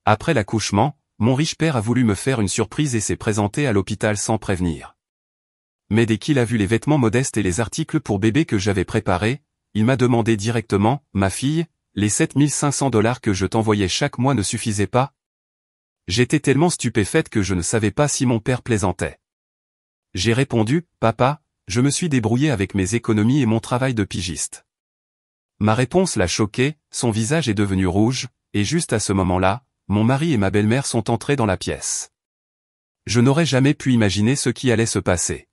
Après l'accouchement, mon riche père a voulu me faire une surprise et s'est présenté à l'hôpital sans prévenir. Mais dès qu'il a vu les vêtements modestes et les articles pour bébé que j'avais préparés, il m'a demandé directement, « Ma fille, les 7500 $ que je t'envoyais chaque mois ne suffisaient pas ?» J'étais tellement stupéfaite que je ne savais pas si mon père plaisantait. J'ai répondu, « Papa, je me suis débrouillé avec mes économies et mon travail de pigiste. » Ma réponse l'a choqué, son visage est devenu rouge, et juste à ce moment-là, mon mari et ma belle-mère sont entrés dans la pièce. Je n'aurais jamais pu imaginer ce qui allait se passer.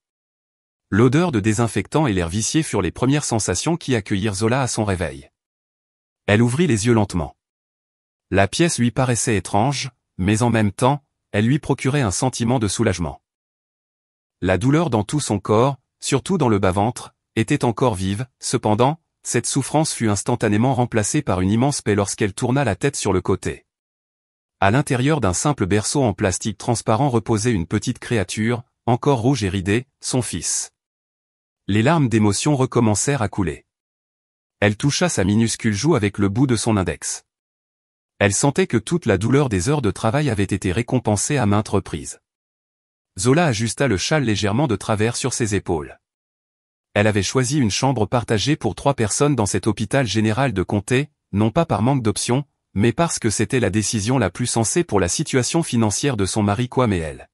L'odeur de désinfectant et l'air vicié furent les premières sensations qui accueillirent Zola à son réveil. Elle ouvrit les yeux lentement. La pièce lui paraissait étrange, mais en même temps, elle lui procurait un sentiment de soulagement. La douleur dans tout son corps, surtout dans le bas-ventre, était encore vive, cependant, cette souffrance fut instantanément remplacée par une immense paix lorsqu'elle tourna la tête sur le côté. À l'intérieur d'un simple berceau en plastique transparent reposait une petite créature, encore rouge et ridée, son fils. Les larmes d'émotion recommencèrent à couler. Elle toucha sa minuscule joue avec le bout de son index. Elle sentait que toute la douleur des heures de travail avait été récompensée à maintes reprises. Zola ajusta le châle légèrement de travers sur ses épaules. Elle avait choisi une chambre partagée pour 3 personnes dans cet hôpital général de Comté, non pas par manque d'options, mais parce que c'était la décision la plus sensée pour la situation financière de son mari Kwame et elle.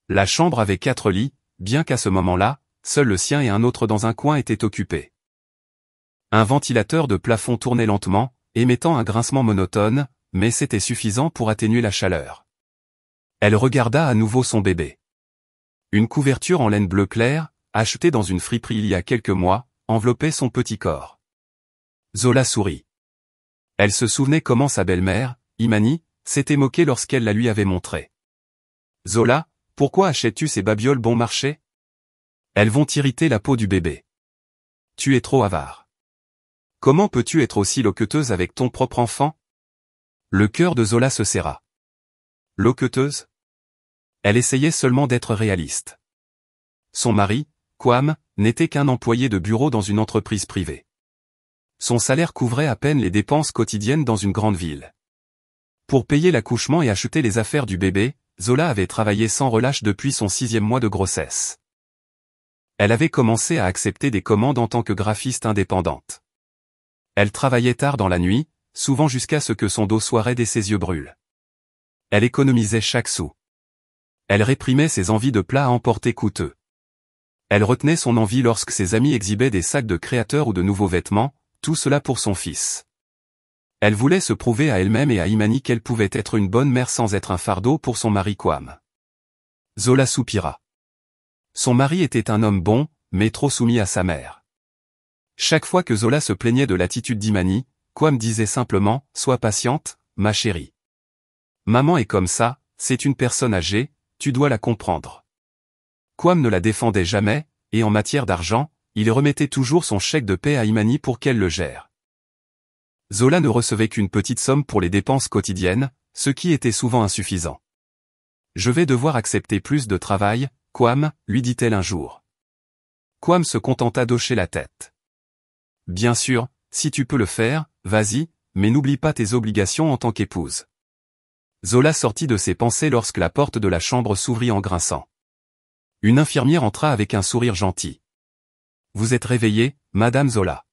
La chambre avait 4 lits, bien qu'à ce moment-là, seul le sien et un autre dans un coin étaient occupés. Un ventilateur de plafond tournait lentement, émettant un grincement monotone, mais c'était suffisant pour atténuer la chaleur. Elle regarda à nouveau son bébé. Une couverture en laine bleu clair, achetée dans une friperie il y a quelques mois, enveloppait son petit corps. Zola sourit. Elle se souvenait comment sa belle-mère, Imani, s'était moquée lorsqu'elle la lui avait montrée. « Zola, pourquoi achètes-tu ces babioles bon marché ? Elles vont irriter la peau du bébé. Tu es trop avare. Comment peux-tu être aussi loqueteuse avec ton propre enfant ?» Le cœur de Zola se serra. Loqueteuse ? Elle essayait seulement d'être réaliste. Son mari, Kwame, n'était qu'un employé de bureau dans une entreprise privée. Son salaire couvrait à peine les dépenses quotidiennes dans une grande ville. Pour payer l'accouchement et acheter les affaires du bébé, Zola avait travaillé sans relâche depuis son 6e mois de grossesse. Elle avait commencé à accepter des commandes en tant que graphiste indépendante. Elle travaillait tard dans la nuit, souvent jusqu'à ce que son dos soit raide et ses yeux brûlent. Elle économisait chaque sou. Elle réprimait ses envies de plats à emporter coûteux. Elle retenait son envie lorsque ses amis exhibaient des sacs de créateurs ou de nouveaux vêtements, tout cela pour son fils. Elle voulait se prouver à elle-même et à Imani qu'elle pouvait être une bonne mère sans être un fardeau pour son mari Kwame. Zola soupira. Son mari était un homme bon, mais trop soumis à sa mère. Chaque fois que Zola se plaignait de l'attitude d'Imani, Kwame disait simplement, « Sois patiente, ma chérie. Maman est comme ça, c'est une personne âgée, tu dois la comprendre. » Kwame ne la défendait jamais, et en matière d'argent, il remettait toujours son chèque de paie à Imani pour qu'elle le gère. Zola ne recevait qu'une petite somme pour les dépenses quotidiennes, ce qui était souvent insuffisant. « Je vais devoir accepter plus de travail, Kwame, lui dit-elle un jour. Kwame se contenta d'hocher la tête. « Bien sûr, si tu peux le faire, vas-y, mais n'oublie pas tes obligations en tant qu'épouse. » Zola sortit de ses pensées lorsque la porte de la chambre s'ouvrit en grinçant. Une infirmière entra avec un sourire gentil. « Vous êtes réveillée, Madame Zola.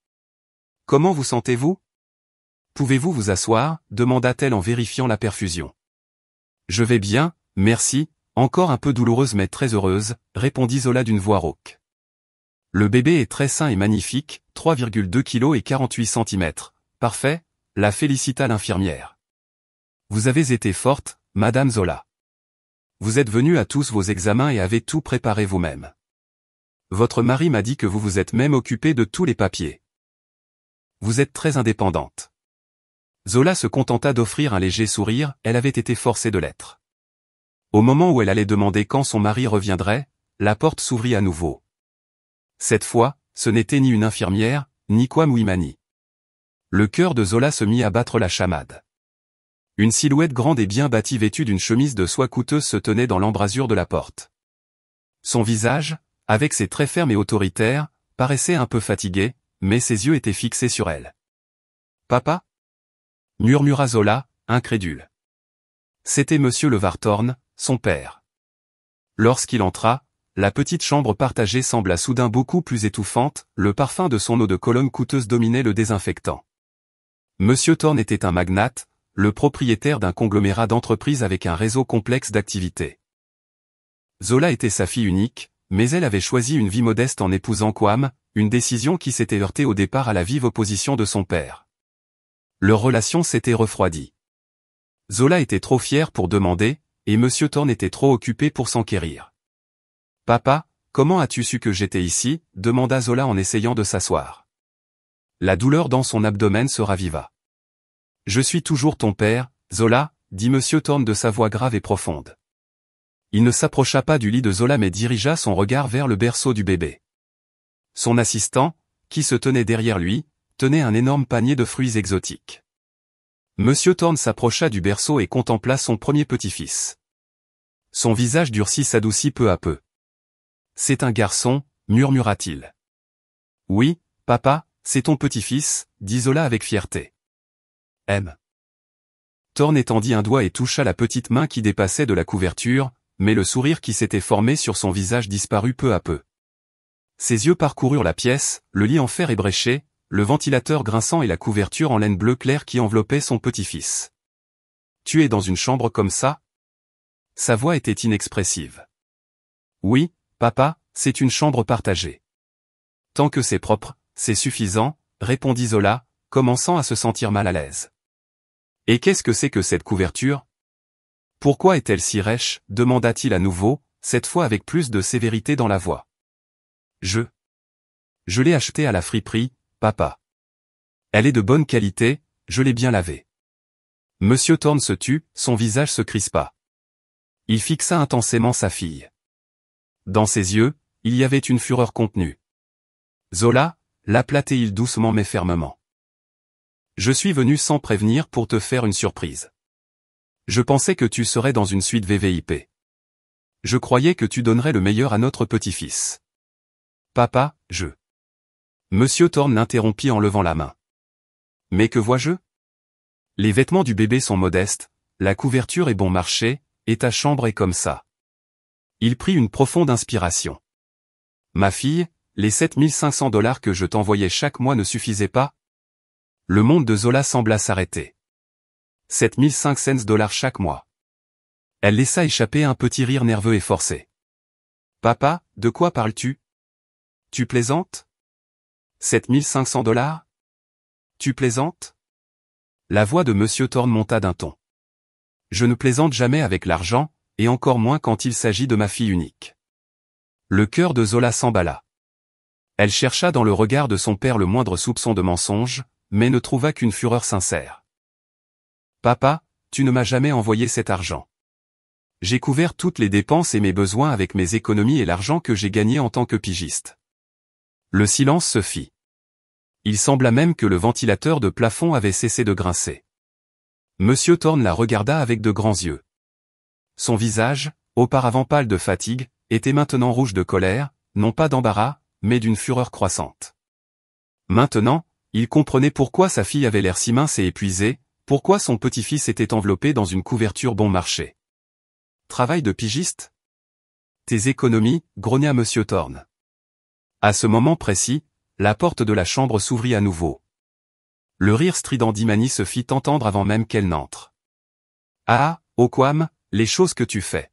Comment vous sentez-vous ? Pouvez-vous vous asseoir ? Demanda-t-elle en vérifiant la perfusion. Je vais bien, merci, encore un peu douloureuse mais très heureuse, répondit Zola d'une voix rauque. Le bébé est très sain et magnifique, 3,2 kg et 48 cm. Parfait, la félicita l'infirmière. Vous avez été forte, Madame Zola. Vous êtes venue à tous vos examens et avez tout préparé vous-même. Votre mari m'a dit que vous vous êtes même occupée de tous les papiers. Vous êtes très indépendante. Zola se contenta d'offrir un léger sourire, elle avait été forcée de l'être. Au moment où elle allait demander quand son mari reviendrait, la porte s'ouvrit à nouveau. Cette fois, ce n'était ni une infirmière, ni Kwame ou Imani. Le cœur de Zola se mit à battre la chamade. Une silhouette grande et bien bâtie vêtue d'une chemise de soie coûteuse se tenait dans l'embrasure de la porte. Son visage, avec ses traits fermes et autoritaires, paraissait un peu fatigué, mais ses yeux étaient fixés sur elle. « Papa » murmura Zola, incrédule. C'était Monsieur Levartorn, son père. Lorsqu'il entra, la petite chambre partagée sembla soudain beaucoup plus étouffante, le parfum de son eau de Cologne coûteuse dominait le désinfectant. Monsieur Thorn était un magnate, le propriétaire d'un conglomérat d'entreprises avec un réseau complexe d'activités. Zola était sa fille unique, mais elle avait choisi une vie modeste en épousant Kwame, une décision qui s'était heurtée au départ à la vive opposition de son père. Leur relation s'était refroidie. Zola était trop fière pour demander, et Monsieur Thorn était trop occupé pour s'enquérir. « Papa, comment as-tu su que j'étais ici » demanda Zola en essayant de s'asseoir. La douleur dans son abdomen se raviva. « Je suis toujours ton père, Zola » dit Monsieur Thorn de sa voix grave et profonde. Il ne s'approcha pas du lit de Zola mais dirigea son regard vers le berceau du bébé. Son assistant, qui se tenait derrière lui, tenait un énorme panier de fruits exotiques. Monsieur Thorn s'approcha du berceau et contempla son premier petit-fils. Son visage durci s'adoucit peu à peu. « C'est un garçon » murmura-t-il. « Oui, papa, c'est ton petit-fils » dit Zola avec fierté. « M. » Thorn étendit un doigt et toucha la petite main qui dépassait de la couverture, mais le sourire qui s'était formé sur son visage disparut peu à peu. Ses yeux parcoururent la pièce, le lit en fer ébréché, le ventilateur grinçant et la couverture en laine bleu clair qui enveloppait son petit-fils. « Tu es dans une chambre comme ça ?» Sa voix était inexpressive. « Oui, papa, c'est une chambre partagée. »« Tant que c'est propre, c'est suffisant, » répondit Zola, commençant à se sentir mal à l'aise. « Et qu'est-ce que c'est que cette couverture ? Pourquoi est-elle si rêche » demanda-t-il à nouveau, cette fois avec plus de sévérité dans la voix. « Je l'ai achetée à la friperie, papa. Elle est de bonne qualité, je l'ai bien lavée. » Monsieur Thorn se tut, son visage se crispa. Il fixa intensément sa fille. Dans ses yeux, il y avait une fureur contenue. « Zola » l'appela-t-il doucement mais fermement. « Je suis venu sans prévenir pour te faire une surprise. Je pensais que tu serais dans une suite VVIP. Je croyais que tu donnerais le meilleur à notre petit-fils. Papa, je... » Monsieur Thorn l'interrompit en levant la main. « Mais que vois-je ? Les vêtements du bébé sont modestes, la couverture est bon marché, et ta chambre est comme ça. » Il prit une profonde inspiration. « Ma fille, les 7500 $ que je t'envoyais chaque mois ne suffisaient pas ?» Le monde de Zola sembla s'arrêter. 7500 $ chaque mois. Elle laissa échapper un petit rire nerveux et forcé. « Papa, de quoi parles-tu ? Tu plaisantes ? 7500 $? Tu plaisantes ?» La voix de Monsieur Thorn monta d'un ton. « Je ne plaisante jamais avec l'argent, et encore moins quand il s'agit de ma fille unique. » Le cœur de Zola s'emballa. Elle chercha dans le regard de son père le moindre soupçon de mensonge, mais ne trouva qu'une fureur sincère. « Papa, tu ne m'as jamais envoyé cet argent. J'ai couvert toutes les dépenses et mes besoins avec mes économies et l'argent que j'ai gagné en tant que pigiste. » Le silence se fit. Il sembla même que le ventilateur de plafond avait cessé de grincer. Monsieur Thorn la regarda avec de grands yeux. Son visage, auparavant pâle de fatigue, était maintenant rouge de colère, non pas d'embarras, mais d'une fureur croissante. Maintenant, il comprenait pourquoi sa fille avait l'air si mince et épuisée, pourquoi son petit-fils était enveloppé dans une couverture bon marché. « Travail de pigiste ? Tes économies » grogna Monsieur Thorn. À ce moment précis, la porte de la chambre s'ouvrit à nouveau. Le rire strident d'Imani se fit entendre avant même qu'elle n'entre. « Ah, Kwame, les choses que tu fais.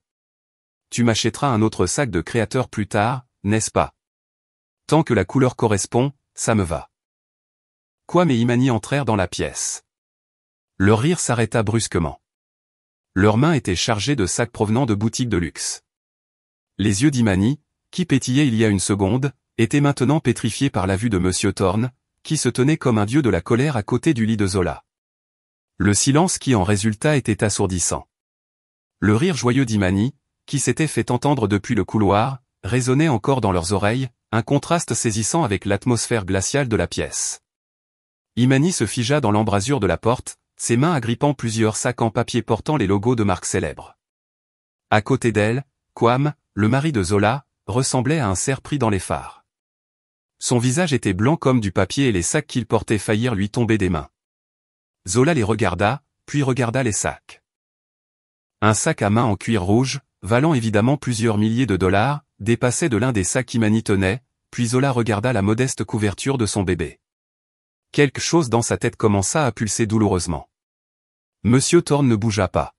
Tu m'achèteras un autre sac de créateur plus tard, n'est-ce pas ? Tant que la couleur correspond, ça me va. » Kwame et Imani entrèrent dans la pièce. Leur rire s'arrêta brusquement. Leurs mains étaient chargées de sacs provenant de boutiques de luxe. Les yeux d'Imani, qui pétillaient il y a une seconde, étaient maintenant pétrifiés par la vue de Monsieur Thorn, qui se tenait comme un dieu de la colère à côté du lit de Zola. Le silence qui en résulta était assourdissant. Le rire joyeux d'Imani, qui s'était fait entendre depuis le couloir, résonnait encore dans leurs oreilles, un contraste saisissant avec l'atmosphère glaciale de la pièce. Imani se figea dans l'embrasure de la porte, ses mains agrippant plusieurs sacs en papier portant les logos de marques célèbres. À côté d'elle, Kwame, le mari de Zola, ressemblait à un cerf pris dans les phares. Son visage était blanc comme du papier et les sacs qu'il portait faillirent lui tomber des mains. Zola les regarda, puis regarda les sacs. Un sac à main en cuir rouge, valant évidemment plusieurs milliers de dollars, dépassait de l'un des sacs qu'Imani tenait, puis Zola regarda la modeste couverture de son bébé. Quelque chose dans sa tête commença à pulser douloureusement. Monsieur Thorne ne bougea pas.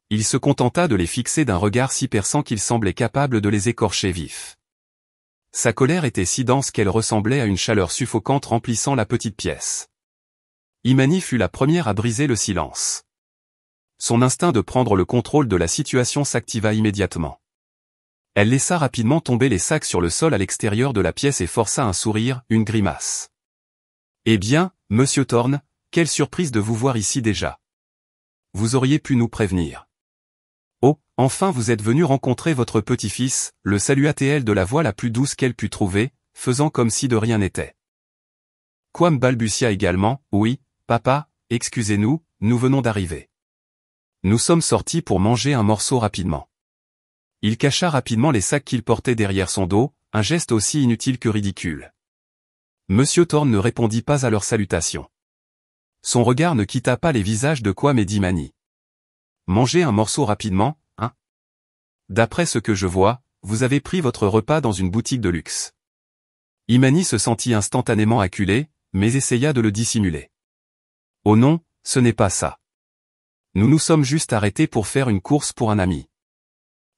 Il se contenta de les fixer d'un regard si perçant qu'il semblait capable de les écorcher vifs. Sa colère était si dense qu'elle ressemblait à une chaleur suffocante remplissant la petite pièce. Imani fut la première à briser le silence. Son instinct de prendre le contrôle de la situation s'activa immédiatement. Elle laissa rapidement tomber les sacs sur le sol à l'extérieur de la pièce et força un sourire, une grimace. « Eh bien, monsieur Thorne, quelle surprise de vous voir ici déjà. Vous auriez pu nous prévenir. » « Oh, enfin vous êtes venu rencontrer votre petit-fils, le salua-t-elle de la voix la plus douce qu'elle put trouver, faisant comme si de rien n'était. Quam balbutia également, « Oui, papa, excusez-nous, nous venons d'arriver. Nous sommes sortis pour manger un morceau rapidement. » Il cacha rapidement les sacs qu'il portait derrière son dos, un geste aussi inutile que ridicule. Monsieur Thorne ne répondit pas à leur salutation. Son regard ne quitta pas les visages de Quam et d'Imani. Manger un morceau rapidement, hein? D'après ce que je vois, vous avez pris votre repas dans une boutique de luxe. Imani se sentit instantanément acculé, mais essaya de le dissimuler. Oh non, ce n'est pas ça. Nous nous sommes juste arrêtés pour faire une course pour un ami.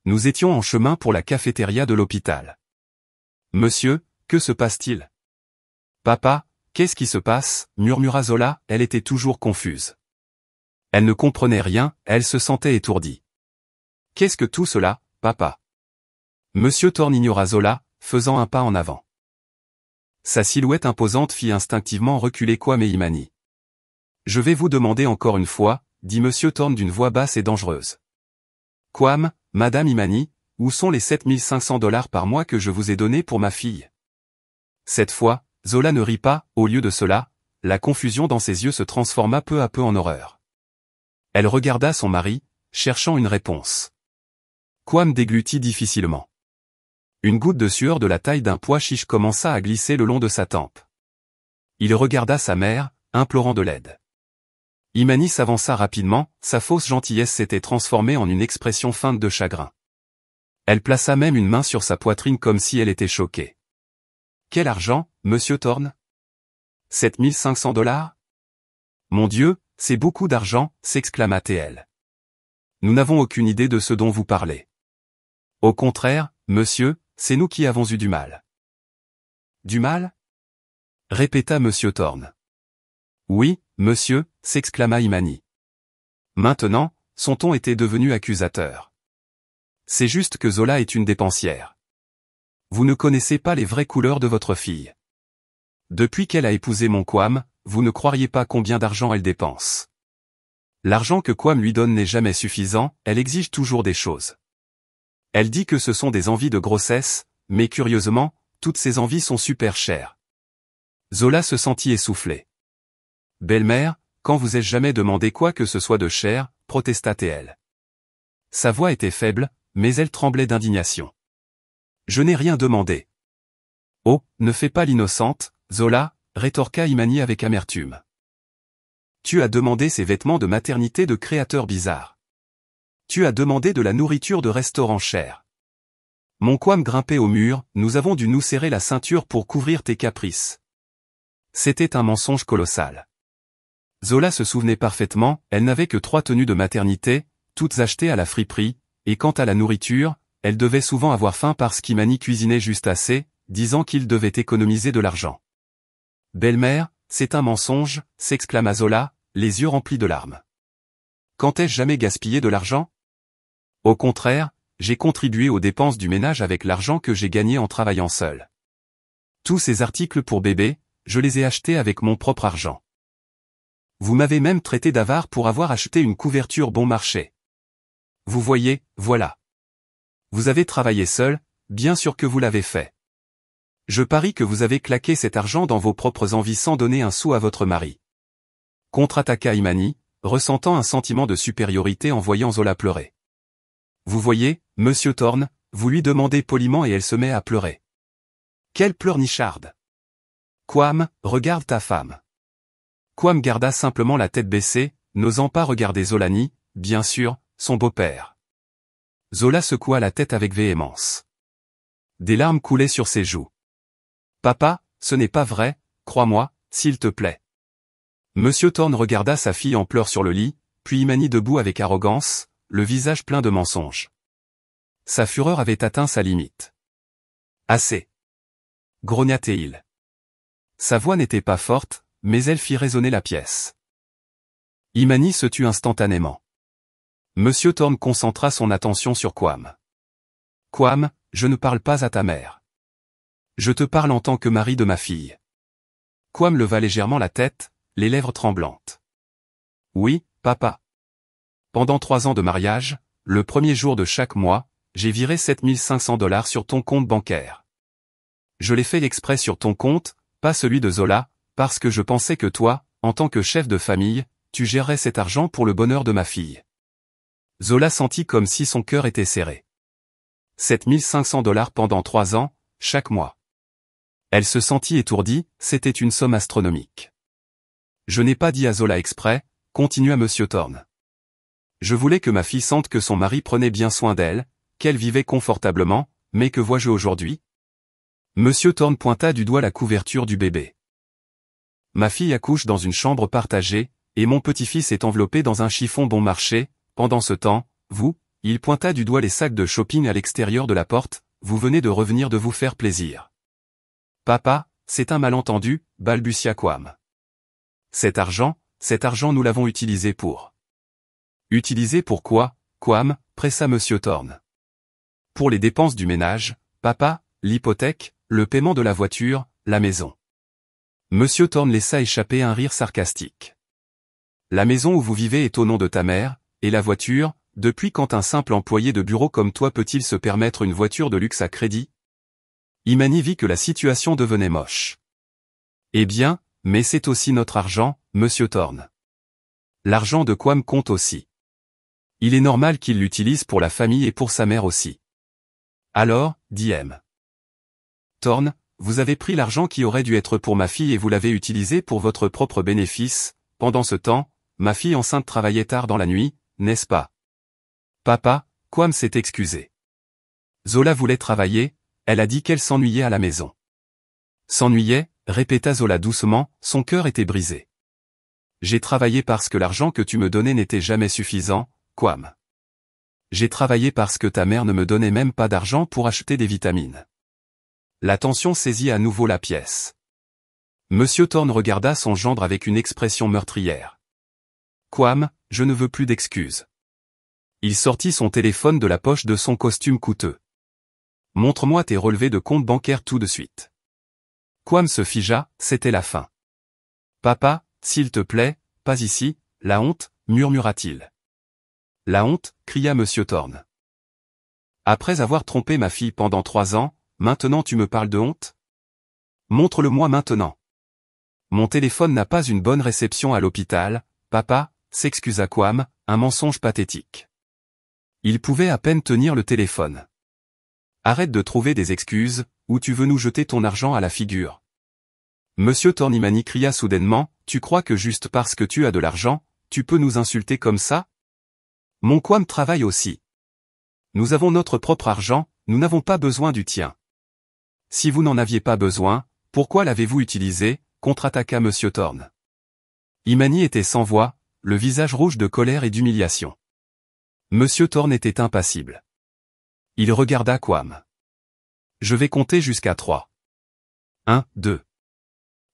Nous étions en chemin pour la cafétéria de l'hôpital. Monsieur, que se passe-t-il? Papa, qu'est-ce qui se passe? Murmura Zola, elle était toujours confuse. Elle ne comprenait rien, elle se sentait étourdie. Qu'est-ce que tout cela, papa? Monsieur Thorne ignora Zola, faisant un pas en avant. Sa silhouette imposante fit instinctivement reculer Quam et Imani. Je vais vous demander encore une fois, dit Monsieur Thorne d'une voix basse et dangereuse. Quam, Madame Imani, où sont les 7500 $ par mois que je vous ai donnés pour ma fille? Cette fois, Zola ne rit pas, au lieu de cela, la confusion dans ses yeux se transforma peu à peu en horreur. Elle regarda son mari, cherchant une réponse. Quam déglutit difficilement. Une goutte de sueur de la taille d'un pois chiche commença à glisser le long de sa tempe. Il regarda sa mère, implorant de l'aide. Imani s'avança rapidement, sa fausse gentillesse s'était transformée en une expression feinte de chagrin. Elle plaça même une main sur sa poitrine comme si elle était choquée. « Quel argent, monsieur Thorne? 7500 $? Mon Dieu, c'est beaucoup d'argent, s'exclama-t-elle. Nous n'avons aucune idée de ce dont vous parlez. Au contraire, monsieur, c'est nous qui avons eu du mal. Du mal? Répéta monsieur Thorne. Oui, monsieur, s'exclama Imani. Maintenant, son ton était devenu accusateur. C'est juste que Zola est une dépensière. Vous ne connaissez pas les vraies couleurs de votre fille. Depuis qu'elle a épousé mon Quam, vous ne croiriez pas combien d'argent elle dépense. L'argent que Quam lui donne n'est jamais suffisant, elle exige toujours des choses. Elle dit que ce sont des envies de grossesse, mais curieusement, toutes ces envies sont super chères. Zola se sentit essoufflée. Belle-mère, quand vous ai-je jamais demandé quoi que ce soit de cher, protesta-t-elle. Sa voix était faible, mais elle tremblait d'indignation. Je n'ai rien demandé. Oh, ne fais pas l'innocente, Zola, rétorqua Imani avec amertume. Tu as demandé ces vêtements de maternité de créateurs bizarres. Tu as demandé de la nourriture de restaurant cher. Mon Quam grimpait au mur, nous avons dû nous serrer la ceinture pour couvrir tes caprices. C'était un mensonge colossal. Zola se souvenait parfaitement, elle n'avait que 3 tenues de maternité, toutes achetées à la friperie, et quant à la nourriture, elle devait souvent avoir faim parce qu'Imani cuisinait juste assez, disant qu'il devait économiser de l'argent. Belle-mère, c'est un mensonge, s'exclama Zola, les yeux remplis de larmes. Quand ai-je jamais gaspillé de l'argent? Au contraire, j'ai contribué aux dépenses du ménage avec l'argent que j'ai gagné en travaillant seul. Tous ces articles pour bébé, je les ai achetés avec mon propre argent. Vous m'avez même traité d'avare pour avoir acheté une couverture bon marché. Vous voyez, voilà. Vous avez travaillé seul, bien sûr que vous l'avez fait. Je parie que vous avez claqué cet argent dans vos propres envies sans donner un sou à votre mari. Contre-attaqua Imani, ressentant un sentiment de supériorité en voyant Zola pleurer. Vous voyez, monsieur Thorne, vous lui demandez poliment et elle se met à pleurer. Quelle pleurnicharde! Quam, regarde ta femme. Quam garda simplement la tête baissée, n'osant pas regarder Zola ni, bien sûr, son beau-père. Zola secoua la tête avec véhémence. Des larmes coulaient sur ses joues. Papa, ce n'est pas vrai, crois-moi, s'il te plaît. Monsieur Thorne regarda sa fille en pleurs sur le lit, puis Imani debout avec arrogance, le visage plein de mensonges. Sa fureur avait atteint sa limite. Assez. Grogna-t-il. Sa voix n'était pas forte, mais elle fit résonner la pièce. Imani se tut instantanément. Monsieur Thorne concentra son attention sur Kwam. Kwam, je ne parle pas à ta mère. Je te parle en tant que mari de ma fille. Kwam leva légèrement la tête, les lèvres tremblantes. Oui, papa. Pendant 3 ans de mariage, le premier jour de chaque mois, j'ai viré $7 500 sur ton compte bancaire. Je l'ai fait exprès sur ton compte, pas celui de Zola, parce que je pensais que toi, en tant que chef de famille, tu gérerais cet argent pour le bonheur de ma fille. Zola sentit comme si son cœur était serré. $7 500 pendant 3 ans, chaque mois. Elle se sentit étourdie, c'était une somme astronomique. Je n'ai pas dit à Zola exprès, continua Monsieur Thorne. Je voulais que ma fille sente que son mari prenait bien soin d'elle, qu'elle vivait confortablement, mais que vois-je aujourd'hui? Monsieur Thorne pointa du doigt la couverture du bébé. Ma fille accouche dans une chambre partagée, et mon petit-fils est enveloppé dans un chiffon bon marché, pendant ce temps, vous, il pointa du doigt les sacs de shopping à l'extérieur de la porte, vous venez de revenir de vous faire plaisir. Papa, c'est un malentendu, balbutia Kwam. Cet argent nous l'avons utilisé pour. Utilisé pour quoi, Kwam, pressa Monsieur Thorne. Pour les dépenses du ménage, papa, l'hypothèque, le paiement de la voiture, la maison. Monsieur Thorne laissa échapper un rire sarcastique. La maison où vous vivez est au nom de ta mère, et la voiture, depuis quand un simple employé de bureau comme toi peut-il se permettre une voiture de luxe à crédit? Imani vit que la situation devenait moche. Eh bien, mais c'est aussi notre argent, Monsieur Thorne. L'argent de Kwam compte aussi. Il est normal qu'il l'utilise pour la famille et pour sa mère aussi. Alors, dit M. Thorne, vous avez pris l'argent qui aurait dû être pour ma fille et vous l'avez utilisé pour votre propre bénéfice. Pendant ce temps, ma fille enceinte travaillait tard dans la nuit, n'est-ce pas? Papa, Kwam s'est excusé. Zola voulait travailler, elle a dit qu'elle s'ennuyait à la maison. S'ennuyait, répéta Zola doucement, son cœur était brisé. J'ai travaillé parce que l'argent que tu me donnais n'était jamais suffisant, Kwam. J'ai travaillé parce que ta mère ne me donnait même pas d'argent pour acheter des vitamines. La tension saisit à nouveau la pièce. Monsieur Thorne regarda son gendre avec une expression meurtrière. Kwam, je ne veux plus d'excuses. Il sortit son téléphone de la poche de son costume coûteux. Montre-moi tes relevés de compte bancaire tout de suite. Kwam se figea, c'était la fin. Papa, s'il te plaît, pas ici, la honte, murmura-t-il. La honte, cria Monsieur Thorne. Après avoir trompé ma fille pendant 3 ans, maintenant tu me parles de honte? Montre-le-moi maintenant. Mon téléphone n'a pas une bonne réception à l'hôpital, papa, s'excusa Kwam, un mensonge pathétique. Il pouvait à peine tenir le téléphone. Arrête de trouver des excuses, ou tu veux nous jeter ton argent à la figure. Monsieur Thorne Imani cria soudainement, tu crois que juste parce que tu as de l'argent, tu peux nous insulter comme ça? Mon Kwam travaille aussi. Nous avons notre propre argent, nous n'avons pas besoin du tien. Si vous n'en aviez pas besoin, pourquoi l'avez-vous utilisé, contre-attaqua Monsieur Thorne. Imani était sans voix, le visage rouge de colère et d'humiliation. Monsieur Thorne était impassible. Il regarda Kwam. Je vais compter jusqu'à 3. 1, 2.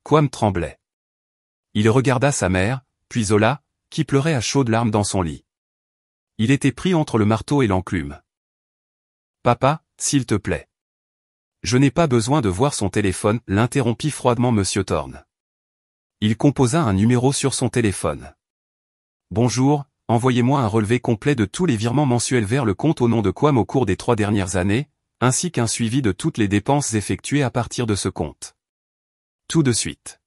Kwam tremblait. Il regarda sa mère, puis Zola, qui pleurait à chaudes larmes dans son lit. Il était pris entre le marteau et l'enclume. Papa, s'il te plaît. Je n'ai pas besoin de voir son téléphone, l'interrompit froidement Monsieur Thorne. Il composa un numéro sur son téléphone. Bonjour, envoyez-moi un relevé complet de tous les virements mensuels vers le compte au nom de Kwam au cours des 3 dernières années, ainsi qu'un suivi de toutes les dépenses effectuées à partir de ce compte. Tout de suite.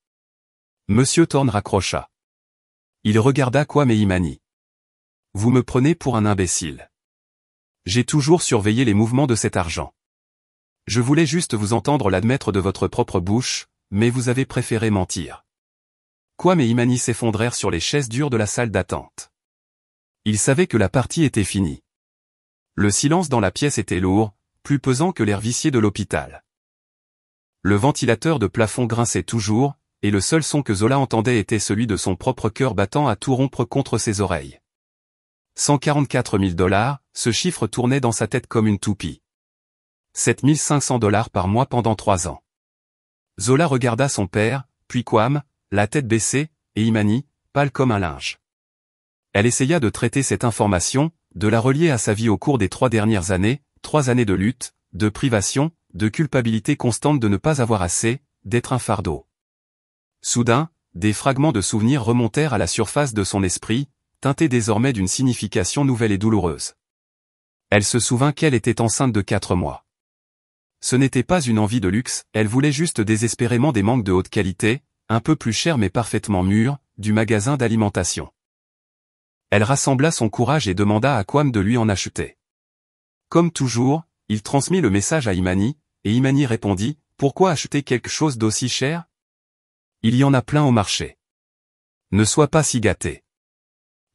Monsieur Thorne raccrocha. Il regarda Kwam et Imani. Vous me prenez pour un imbécile. J'ai toujours surveillé les mouvements de cet argent. Je voulais juste vous entendre l'admettre de votre propre bouche, mais vous avez préféré mentir. Kwam et Imani s'effondrèrent sur les chaises dures de la salle d'attente. Il savait que la partie était finie. Le silence dans la pièce était lourd, plus pesant que l'air vicié de l'hôpital. Le ventilateur de plafond grinçait toujours, et le seul son que Zola entendait était celui de son propre cœur battant à tout rompre contre ses oreilles. 144 000 $, ce chiffre tournait dans sa tête comme une toupie. 7 500 $ par mois pendant 3 ans. Zola regarda son père, puis Kwame, la tête baissée, et Imani, pâle comme un linge. Elle essaya de traiter cette information, de la relier à sa vie au cours des 3 dernières années, 3 années de lutte, de privation, de culpabilité constante de ne pas avoir assez, d'être un fardeau. Soudain, des fragments de souvenirs remontèrent à la surface de son esprit, teintés désormais d'une signification nouvelle et douloureuse. Elle se souvint qu'elle était enceinte de 4 mois. Ce n'était pas une envie de luxe, elle voulait juste désespérément des mangues de haute qualité, un peu plus chers mais parfaitement mûrs, du magasin d'alimentation. Elle rassembla son courage et demanda à Kwame de lui en acheter. Comme toujours, il transmit le message à Imani, et Imani répondit, « Pourquoi acheter quelque chose d'aussi cher ? Il y en a plein au marché. Ne sois pas si gâté. »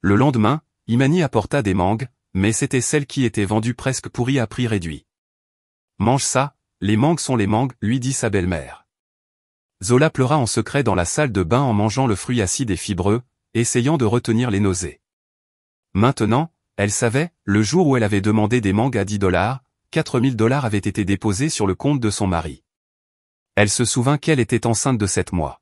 Le lendemain, Imani apporta des mangues, mais c'étaient celles qui étaient vendues presque pourries à prix réduit. « Mange ça, les mangues sont les mangues, lui dit sa belle-mère. Zola pleura en secret dans la salle de bain en mangeant le fruit acide et fibreux, essayant de retenir les nausées. Maintenant, elle savait, le jour où elle avait demandé des mangues à 10 $, 4 000 $ avaient été déposés sur le compte de son mari. Elle se souvint qu'elle était enceinte de 7 mois.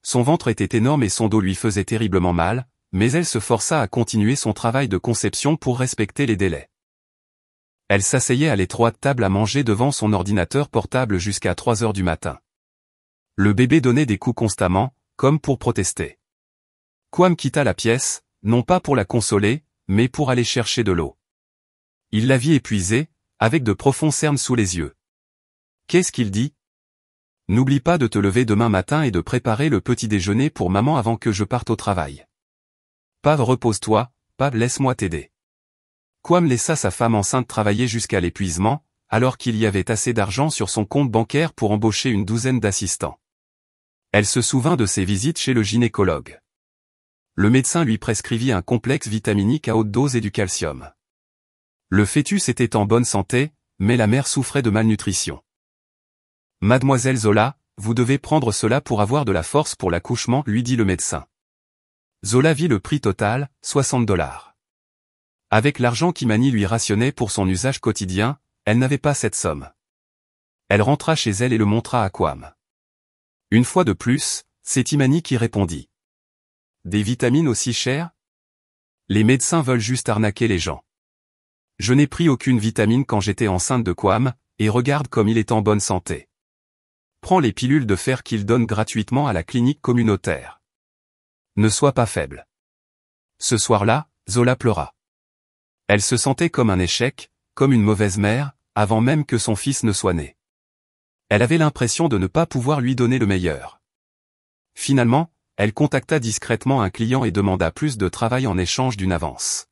Son ventre était énorme et son dos lui faisait terriblement mal, mais elle se força à continuer son travail de conception pour respecter les délais. Elle s'asseyait à l'étroite table à manger devant son ordinateur portable jusqu'à 3 heures du matin. Le bébé donnait des coups constamment, comme pour protester. Kwame quitta la pièce, non pas pour la consoler, mais pour aller chercher de l'eau. Il la vit épuisée, avec de profonds cernes sous les yeux. Qu'est-ce qu'il dit ? N'oublie pas de te lever demain matin et de préparer le petit déjeuner pour maman avant que je parte au travail. Pav, repose-toi, Pav, laisse-moi t'aider. Kwame laissa sa femme enceinte travailler jusqu'à l'épuisement, alors qu'il y avait assez d'argent sur son compte bancaire pour embaucher une douzaine d'assistants. Elle se souvint de ses visites chez le gynécologue. Le médecin lui prescrivit un complexe vitaminique à haute dose et du calcium. Le fœtus était en bonne santé, mais la mère souffrait de malnutrition. « Mademoiselle Zola, vous devez prendre cela pour avoir de la force pour l'accouchement, lui dit le médecin. Zola vit le prix total, 60 $. Avec l'argent qu'Imani lui rationnait pour son usage quotidien, elle n'avait pas cette somme. Elle rentra chez elle et le montra à Kwame. Une fois de plus, c'est Imani qui répondit. Des vitamines aussi chères ? Les médecins veulent juste arnaquer les gens. Je n'ai pris aucune vitamine quand j'étais enceinte de Kwame, et regarde comme il est en bonne santé. Prends les pilules de fer qu'il donne gratuitement à la clinique communautaire. Ne sois pas faible. Ce soir-là, Zola pleura. Elle se sentait comme un échec, comme une mauvaise mère, avant même que son fils ne soit né. Elle avait l'impression de ne pas pouvoir lui donner le meilleur. Finalement, elle contacta discrètement un client et demanda plus de travail en échange d'une avance.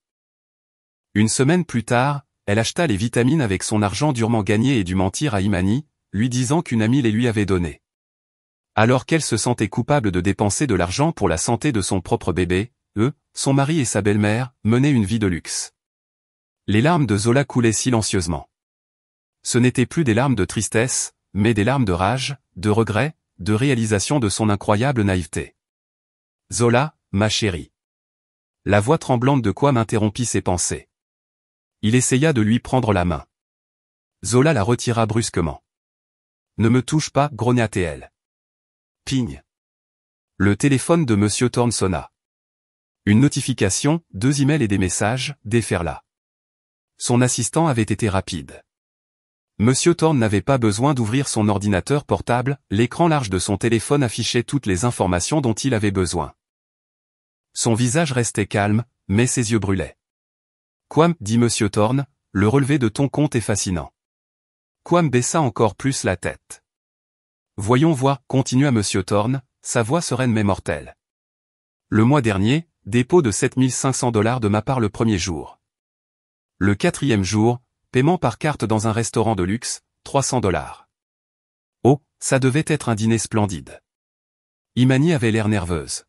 Une semaine plus tard, elle acheta les vitamines avec son argent durement gagné et dut mentir à Imani, lui disant qu'une amie les lui avait données. Alors qu'elle se sentait coupable de dépenser de l'argent pour la santé de son propre bébé, son mari et sa belle-mère, menaient une vie de luxe. Les larmes de Zola coulaient silencieusement. Ce n'étaient plus des larmes de tristesse, mais des larmes de rage, de regret, de réalisation de son incroyable naïveté. « Zola, ma chérie. » La voix tremblante de Kwame interrompit ses pensées. Il essaya de lui prendre la main. Zola la retira brusquement. « Ne me touche pas, grogna-t-elle. Ping. Le téléphone de Monsieur Thorne sonna. Une notification, 2 emails et des messages, déferla. Son assistant avait été rapide. Monsieur Thorne n'avait pas besoin d'ouvrir son ordinateur portable, l'écran large de son téléphone affichait toutes les informations dont il avait besoin. Son visage restait calme, mais ses yeux brûlaient. « Kwame, dit Monsieur Thorne, le relevé de ton compte est fascinant. » Kwame baissa encore plus la tête. « Voyons voir, continua Monsieur Thorne, sa voix sereine mais mortelle. Le mois dernier, dépôt de 7 500 $ de ma part le premier jour. Le 4e jour, paiement par carte dans un restaurant de luxe, 300 $. Oh, ça devait être un dîner splendide. » Imani avait l'air nerveuse.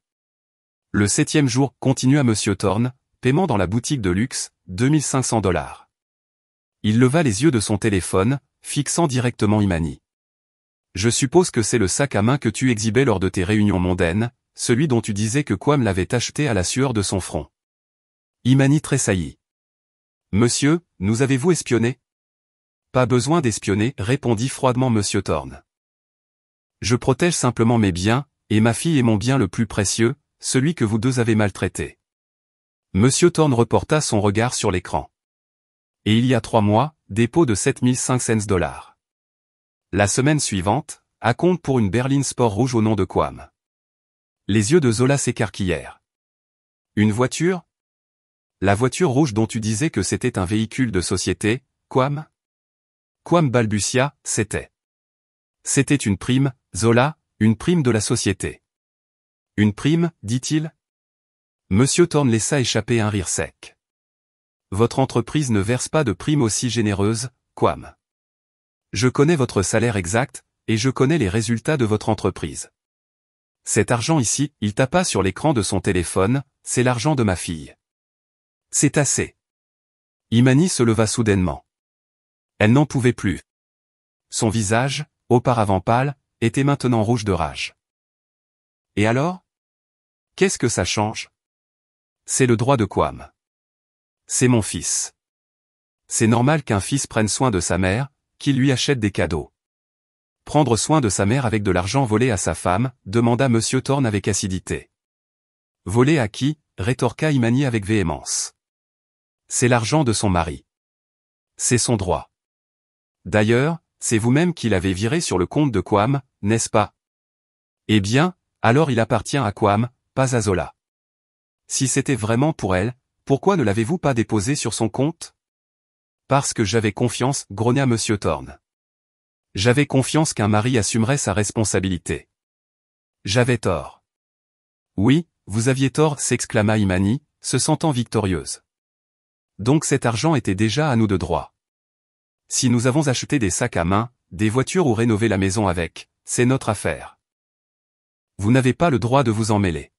Le 7e jour, continua Monsieur Thorne, paiement dans la boutique de luxe, $2500. Il leva les yeux de son téléphone, fixant directement Imani. Je suppose que c'est le sac à main que tu exhibais lors de tes réunions mondaines, celui dont tu disais que Kwame l'avait acheté à la sueur de son front. Imani tressaillit. Monsieur, nous avez-vous espionné? Pas besoin d'espionner, répondit froidement Monsieur Thorne. Je protège simplement mes biens, et ma fille est mon bien le plus précieux, celui que vous deux avez maltraité. Monsieur Thorne reporta son regard sur l'écran. Et il y a 3 mois, dépôt de $7500. La semaine suivante, à compte pour une berline sport rouge au nom de Kwame. Les yeux de Zola s'écarquillèrent. Une voiture? La voiture rouge dont tu disais que c'était un véhicule de société, Kwame? Kwame balbutia, c'était. C'était une prime, Zola, une prime de la société. Une prime, dit-il? Monsieur Thorne laissa échapper un rire sec. Votre entreprise ne verse pas de prime aussi généreuse, Kwame. Je connais votre salaire exact, et je connais les résultats de votre entreprise. Cet argent ici, il tapa sur l'écran de son téléphone, c'est l'argent de ma fille. C'est assez. Imani se leva soudainement. Elle n'en pouvait plus. Son visage, auparavant pâle, était maintenant rouge de rage. Et alors? Qu'est-ce que ça change? C'est le droit de Kwame. C'est mon fils. C'est normal qu'un fils prenne soin de sa mère, qu'il lui achète des cadeaux. Prendre soin de sa mère avec de l'argent volé à sa femme, demanda Monsieur Thorne avec acidité. Volé à qui? Rétorqua Imani avec véhémence. C'est l'argent de son mari. C'est son droit. D'ailleurs, c'est vous-même qui l'avez viré sur le compte de Kwame, n'est-ce pas? Eh bien, alors il appartient à Kwame, pas à Zola. Si c'était vraiment pour elle, pourquoi ne l'avez-vous pas déposé sur son compte? Parce que j'avais confiance, grogna Monsieur Thorne. J'avais confiance qu'un mari assumerait sa responsabilité. J'avais tort. Oui, vous aviez tort, s'exclama Imani, se sentant victorieuse. Donc cet argent était déjà à nous de droit. Si nous avons acheté des sacs à main, des voitures ou rénové la maison avec, c'est notre affaire. Vous n'avez pas le droit de vous en mêler.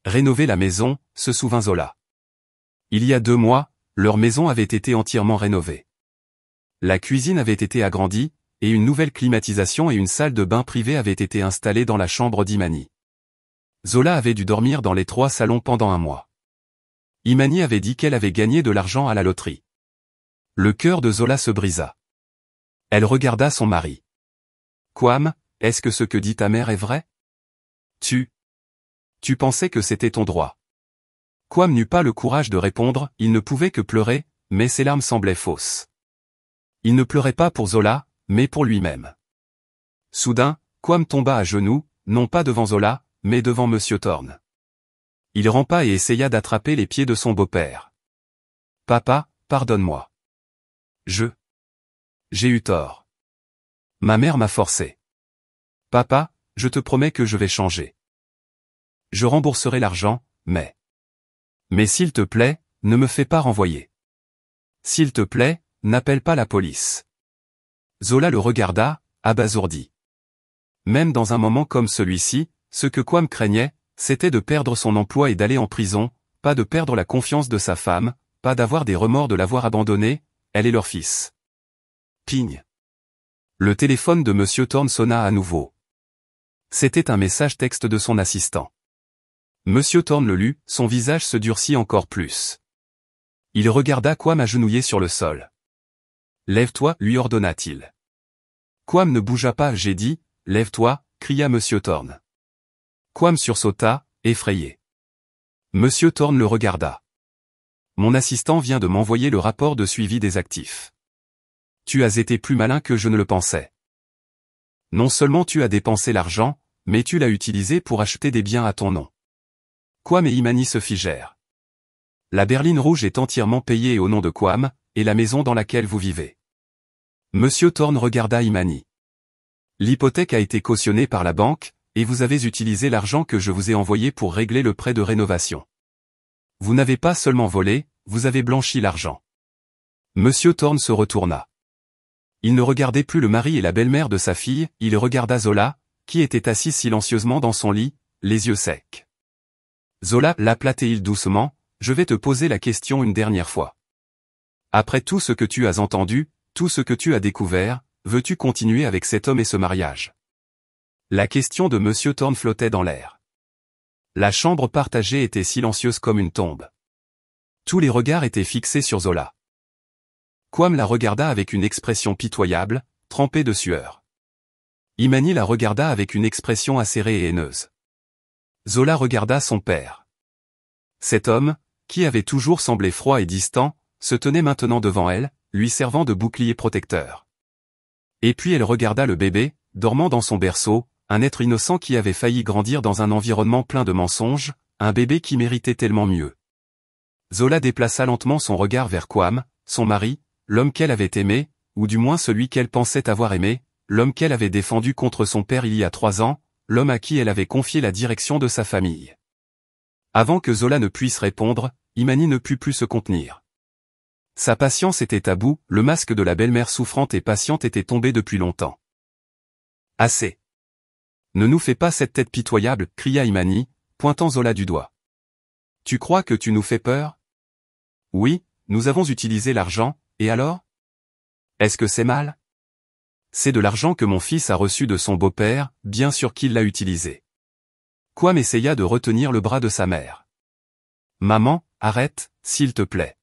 Rénover la maison, se souvint Zola. Il y a 2 mois, leur maison avait été entièrement rénovée. La cuisine avait été agrandie, et une nouvelle climatisation et une salle de bain privée avaient été installées dans la chambre d'Imani. Zola avait dû dormir dans les 3 salons pendant 1 mois. Imani avait dit qu'elle avait gagné de l'argent à la loterie. Le cœur de Zola se brisa. Elle regarda son mari. Kwame, est-ce que ce que dit ta mère est vrai? Tu pensais que c'était ton droit. Kwame n'eut pas le courage de répondre, il ne pouvait que pleurer, mais ses larmes semblaient fausses. Il ne pleurait pas pour Zola, mais pour lui-même. Soudain, Kwame tomba à genoux, non pas devant Zola, mais devant Monsieur Thorne. Il rampa et essaya d'attraper les pieds de son beau-père. Papa, pardonne-moi. J'ai eu tort. Ma mère m'a forcé. Papa, je te promets que je vais changer. Je rembourserai l'argent, mais s'il te plaît, ne me fais pas renvoyer. S'il te plaît, n'appelle pas la police. Zola le regarda, abasourdi. Même dans un moment comme celui-ci, ce que Kwame craignait, c'était de perdre son emploi et d'aller en prison, pas de perdre la confiance de sa femme, pas d'avoir des remords de l'avoir abandonnée, elle et leur fils. Pigne. Le téléphone de Monsieur Thorne sonna à nouveau. C'était un message texte de son assistant. Monsieur Thorne le lut, son visage se durcit encore plus. Il regarda Kwame agenouillé sur le sol. Lève-toi, lui ordonna-t-il. Kwame ne bougea pas, j'ai dit, lève-toi, cria Monsieur Thorne. Kwame sursauta, effrayé. Monsieur Thorne le regarda. Mon assistant vient de m'envoyer le rapport de suivi des actifs. Tu as été plus malin que je ne le pensais. Non seulement tu as dépensé l'argent, mais tu l'as utilisé pour acheter des biens à ton nom. Kwame et Imani se figèrent. La berline rouge est entièrement payée au nom de Kwame, et la maison dans laquelle vous vivez. Monsieur Thorne regarda Imani. L'hypothèque a été cautionnée par la banque, et vous avez utilisé l'argent que je vous ai envoyé pour régler le prêt de rénovation. Vous n'avez pas seulement volé, vous avez blanchi l'argent. Monsieur Thorne se retourna. Il ne regardait plus le mari et la belle-mère de sa fille, il regarda Zola, qui était assise silencieusement dans son lit, les yeux secs. Zola, l'appelait-il doucement, je vais te poser la question une dernière fois. Après tout ce que tu as entendu, tout ce que tu as découvert, veux-tu continuer avec cet homme et ce mariage? La question de Monsieur Thorne flottait dans l'air. La chambre partagée était silencieuse comme une tombe. Tous les regards étaient fixés sur Zola. Quam la regarda avec une expression pitoyable, trempée de sueur. Imani la regarda avec une expression acérée et haineuse. Zola regarda son père. Cet homme, qui avait toujours semblé froid et distant, se tenait maintenant devant elle, lui servant de bouclier protecteur. Et puis elle regarda le bébé, dormant dans son berceau, un être innocent qui avait failli grandir dans un environnement plein de mensonges, un bébé qui méritait tellement mieux. Zola déplaça lentement son regard vers Quam, son mari, l'homme qu'elle avait aimé, ou du moins celui qu'elle pensait avoir aimé, l'homme qu'elle avait défendu contre son père il y a 3 ans, l'homme à qui elle avait confié la direction de sa famille. Avant que Zola ne puisse répondre, Imani ne put plus se contenir. Sa patience était à bout, le masque de la belle-mère souffrante et patiente était tombé depuis longtemps. « Assez. Ne nous fais pas cette tête pitoyable, cria Imani, pointant Zola du doigt. Tu crois que tu nous fais peur? Oui, nous avons utilisé l'argent, et alors? Est-ce que c'est mal? C'est de l'argent que mon fils a reçu de son beau-père, bien sûr qu'il l'a utilisé. Quam essaya de retenir le bras de sa mère. Maman, arrête, s'il te plaît.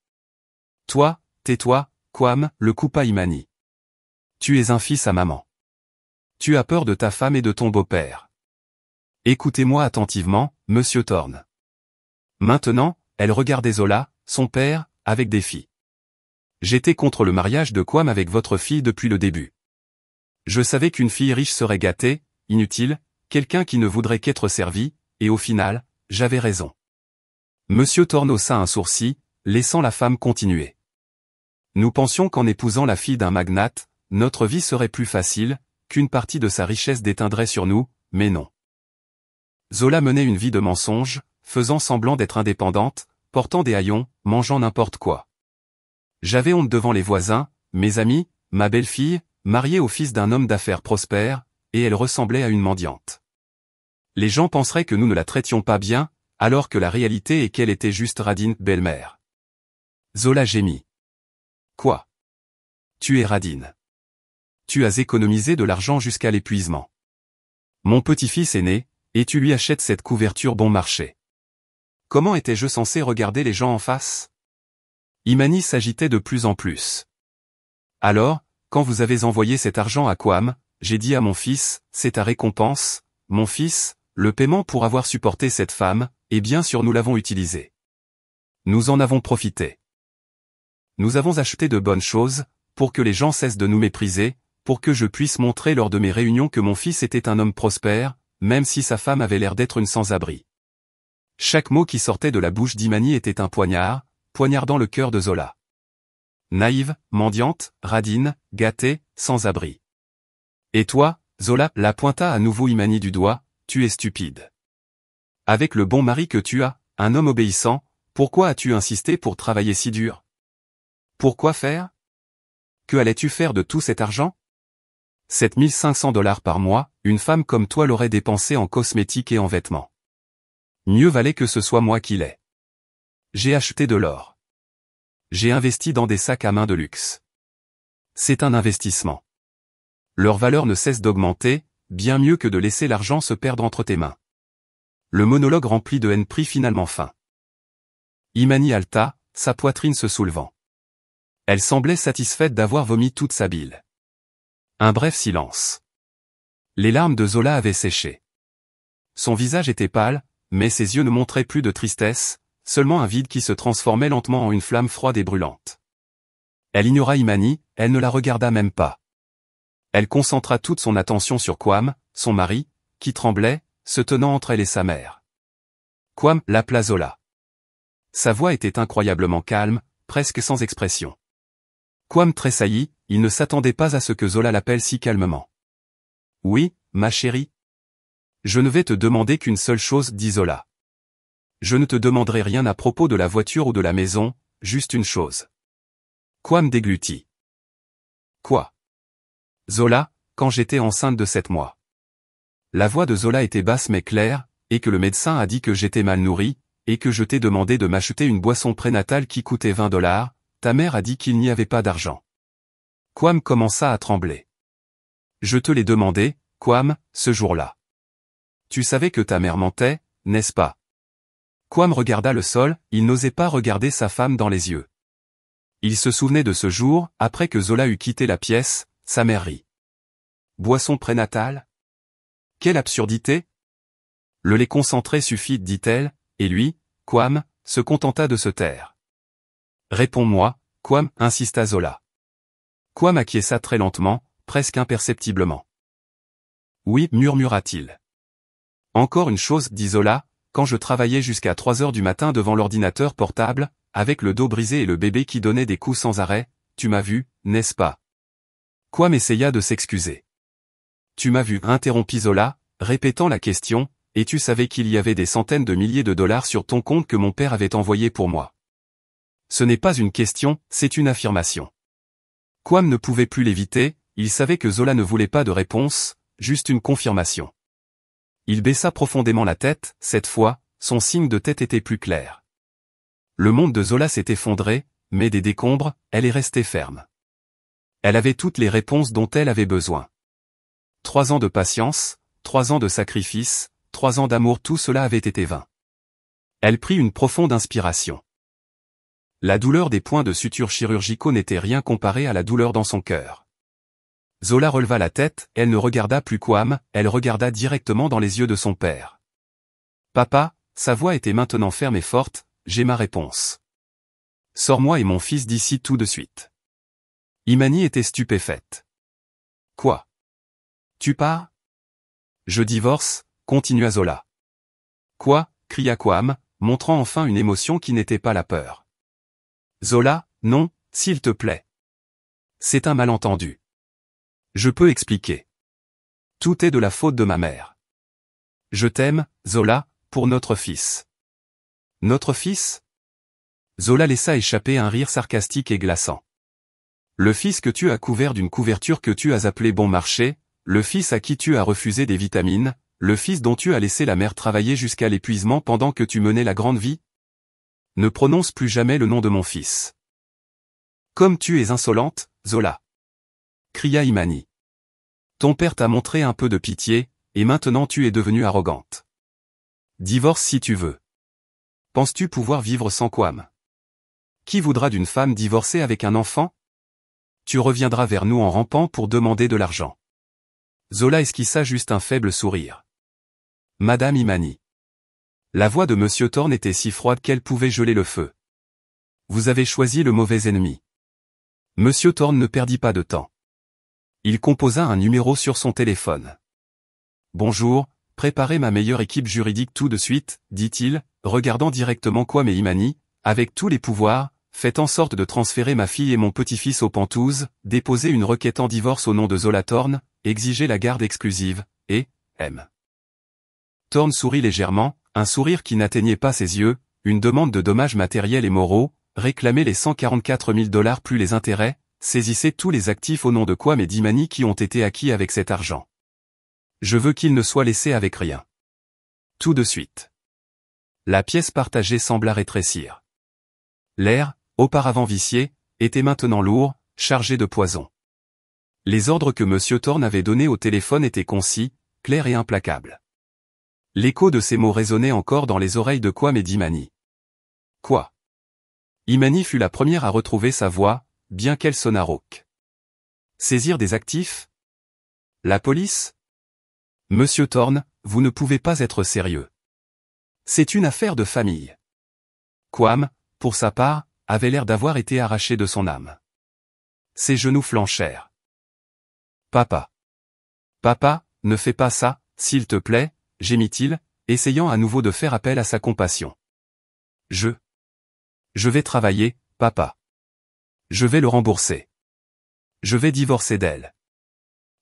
Toi, tais-toi, Quam, le coupa Imani. Tu es un fils à maman. Tu as peur de ta femme et de ton beau-père. Écoutez-moi attentivement, Monsieur Thorne. Maintenant, elle regardait Zola, son père, avec défi. J'étais contre le mariage de Quam avec votre fille depuis le début. Je savais qu'une fille riche serait gâtée, inutile, quelqu'un qui ne voudrait qu'être servi, et au final, j'avais raison. Monsieur Thorne haussa un sourcil, laissant la femme continuer. Nous pensions qu'en épousant la fille d'un magnate, notre vie serait plus facile, qu'une partie de sa richesse déteindrait sur nous, mais non. Zola menait une vie de mensonge, faisant semblant d'être indépendante, portant des haillons, mangeant n'importe quoi. J'avais honte devant les voisins, mes amis, ma belle-fille, mariée au fils d'un homme d'affaires prospère, et elle ressemblait à une mendiante. Les gens penseraient que nous ne la traitions pas bien, alors que la réalité est qu'elle était juste radine, belle-mère. Zola gémit. Quoi? Tu es radine. Tu as économisé de l'argent jusqu'à l'épuisement. Mon petit-fils est né, et tu lui achètes cette couverture bon marché. Comment étais-je censé regarder les gens en face? Imani s'agitait de plus en plus. Alors, quand vous avez envoyé cet argent à Quam, j'ai dit à mon fils, c'est ta récompense, mon fils, le paiement pour avoir supporté cette femme, et bien sûr nous l'avons utilisé. Nous en avons profité. Nous avons acheté de bonnes choses, pour que les gens cessent de nous mépriser, pour que je puisse montrer lors de mes réunions que mon fils était un homme prospère, même si sa femme avait l'air d'être une sans-abri. Chaque mot qui sortait de la bouche d'Imani était un poignard, poignardant le cœur de Zola. Naïve, mendiante, radine, gâtée, sans-abri. Et toi, Zola, la pointa à nouveau Imani du doigt, tu es stupide. Avec le bon mari que tu as, un homme obéissant, pourquoi as-tu insisté pour travailler si dur? Pourquoi faire? Que allais-tu faire de tout cet argent? 7500$ par mois, une femme comme toi l'aurait dépensé en cosmétiques et en vêtements. Mieux valait que ce soit moi qui l'ai. J'ai acheté de l'or. J'ai investi dans des sacs à main de luxe. C'est un investissement. Leur valeur ne cesse d'augmenter, bien mieux que de laisser l'argent se perdre entre tes mains. Le monologue rempli de haine prit finalement fin. Imani halta, sa poitrine se soulevant. Elle semblait satisfaite d'avoir vomi toute sa bile. Un bref silence. Les larmes de Zola avaient séché. Son visage était pâle, mais ses yeux ne montraient plus de tristesse, seulement un vide qui se transformait lentement en une flamme froide et brûlante. Elle ignora Imani, elle ne la regarda même pas. Elle concentra toute son attention sur Quam, son mari, qui tremblait, se tenant entre elle et sa mère. Quam l'appela Zola. Sa voix était incroyablement calme, presque sans expression. Quam tressaillit, il ne s'attendait pas à ce que Zola l'appelle si calmement. « Oui, ma chérie. Je ne vais te demander qu'une seule chose, dit Zola. Je ne te demanderai rien à propos de la voiture ou de la maison, juste une chose. » Quam déglutit. « Quoi? » Zola, quand j'étais enceinte de 7 mois. La voix de Zola était basse mais claire, et que le médecin a dit que j'étais mal nourrie, et que je t'ai demandé de m'acheter une boisson prénatale qui coûtait 20 $, ta mère a dit qu'il n'y avait pas d'argent. Kwame commença à trembler. Je te l'ai demandé, Kwame, ce jour-là. Tu savais que ta mère mentait, n'est-ce pas? Kwame regarda le sol, il n'osait pas regarder sa femme dans les yeux. Il se souvenait de ce jour, après que Zola eut quitté la pièce, sa mère rit. Boisson prénatale? Quelle absurdité! Le lait concentré suffit, dit-elle, et lui, Kwame, se contenta de se taire. Réponds-moi, Kwame, insista Zola. Kwame acquiesça très lentement, presque imperceptiblement. Oui, murmura-t-il. Encore une chose, dit Zola, quand je travaillais jusqu'à 3 heures du matin devant l'ordinateur portable, avec le dos brisé et le bébé qui donnait des coups sans arrêt, tu m'as vu, n'est-ce pas? Kwame essaya de s'excuser. Tu m'as vu, interrompit Zola, répétant la question, et tu savais qu'il y avait des centaines de milliers de dollars sur ton compte que mon père avait envoyé pour moi. Ce n'est pas une question, c'est une affirmation. Kwame ne pouvait plus l'éviter, il savait que Zola ne voulait pas de réponse, juste une confirmation. Il baissa profondément la tête, cette fois, son signe de tête était plus clair. Le monde de Zola s'est effondré, mais des décombres, elle est restée ferme. Elle avait toutes les réponses dont elle avait besoin. 3 ans de patience, 3 ans de sacrifice, 3 ans d'amour, tout cela avait été vain. Elle prit une profonde inspiration. La douleur des points de suture chirurgicaux n'était rien comparée à la douleur dans son cœur. Zola releva la tête, elle ne regarda plus Kwame, elle regarda directement dans les yeux de son père. Papa, sa voix était maintenant ferme et forte, j'ai ma réponse. Sors-moi et mon fils d'ici tout de suite. Imani était stupéfaite. Quoi? Tu pars? Je divorce, continua Zola. Quoi? Cria Kwame, montrant enfin une émotion qui n'était pas la peur. Zola, non, s'il te plaît. C'est un malentendu. Je peux expliquer. Tout est de la faute de ma mère. Je t'aime, Zola, pour notre fils. Notre fils? Zola laissa échapper un rire sarcastique et glaçant. Le fils que tu as couvert d'une couverture que tu as appelée bon marché, le fils à qui tu as refusé des vitamines, le fils dont tu as laissé la mère travailler jusqu'à l'épuisement pendant que tu menais la grande vie? Ne prononce plus jamais le nom de mon fils. Comme tu es insolente, Zola! Cria Imani. Ton père t'a montré un peu de pitié, et maintenant tu es devenue arrogante. Divorce si tu veux. Penses-tu pouvoir vivre sans Kwame? Qui voudra d'une femme divorcée avec un enfant? Tu reviendras vers nous en rampant pour demander de l'argent. Zola esquissa juste un faible sourire. Madame Imani. La voix de Monsieur Thorne était si froide qu'elle pouvait geler le feu. Vous avez choisi le mauvais ennemi. Monsieur Thorne ne perdit pas de temps. Il composa un numéro sur son téléphone. Bonjour, préparez ma meilleure équipe juridique tout de suite, dit-il, regardant directement Kwame et Imani, avec tous les pouvoirs, faites en sorte de transférer ma fille et mon petit-fils aux Pentouzes, déposez une requête en divorce au nom de Zola Thorne, exigez la garde exclusive, et, M. Thorne sourit légèrement, un sourire qui n'atteignait pas ses yeux, une demande de dommages matériels et moraux, réclamez les 144 000 $ plus les intérêts, saisissez tous les actifs au nom de Kwame et d'Imani qui ont été acquis avec cet argent. Je veux qu'il ne soit laissé avec rien. Tout de suite. La pièce partagée sembla rétrécir. L'air, auparavant vicié, était maintenant lourd, chargé de poison. Les ordres que Monsieur Thorne avait donnés au téléphone étaient concis, clairs et implacables. L'écho de ces mots résonnait encore dans les oreilles de Kwame et d'Imani. Quoi? Imani fut la première à retrouver sa voix, bien qu'elle sonnât rauque. Saisir des actifs? La police? Monsieur Thorne, vous ne pouvez pas être sérieux. C'est une affaire de famille. Kwame, pour sa part, avait l'air d'avoir été arraché de son âme. Ses genoux flanchèrent. Papa. Papa, ne fais pas ça, s'il te plaît, gémit-il, essayant à nouveau de faire appel à sa compassion. Je vais travailler, papa. Je vais le rembourser. Je vais divorcer d'elle.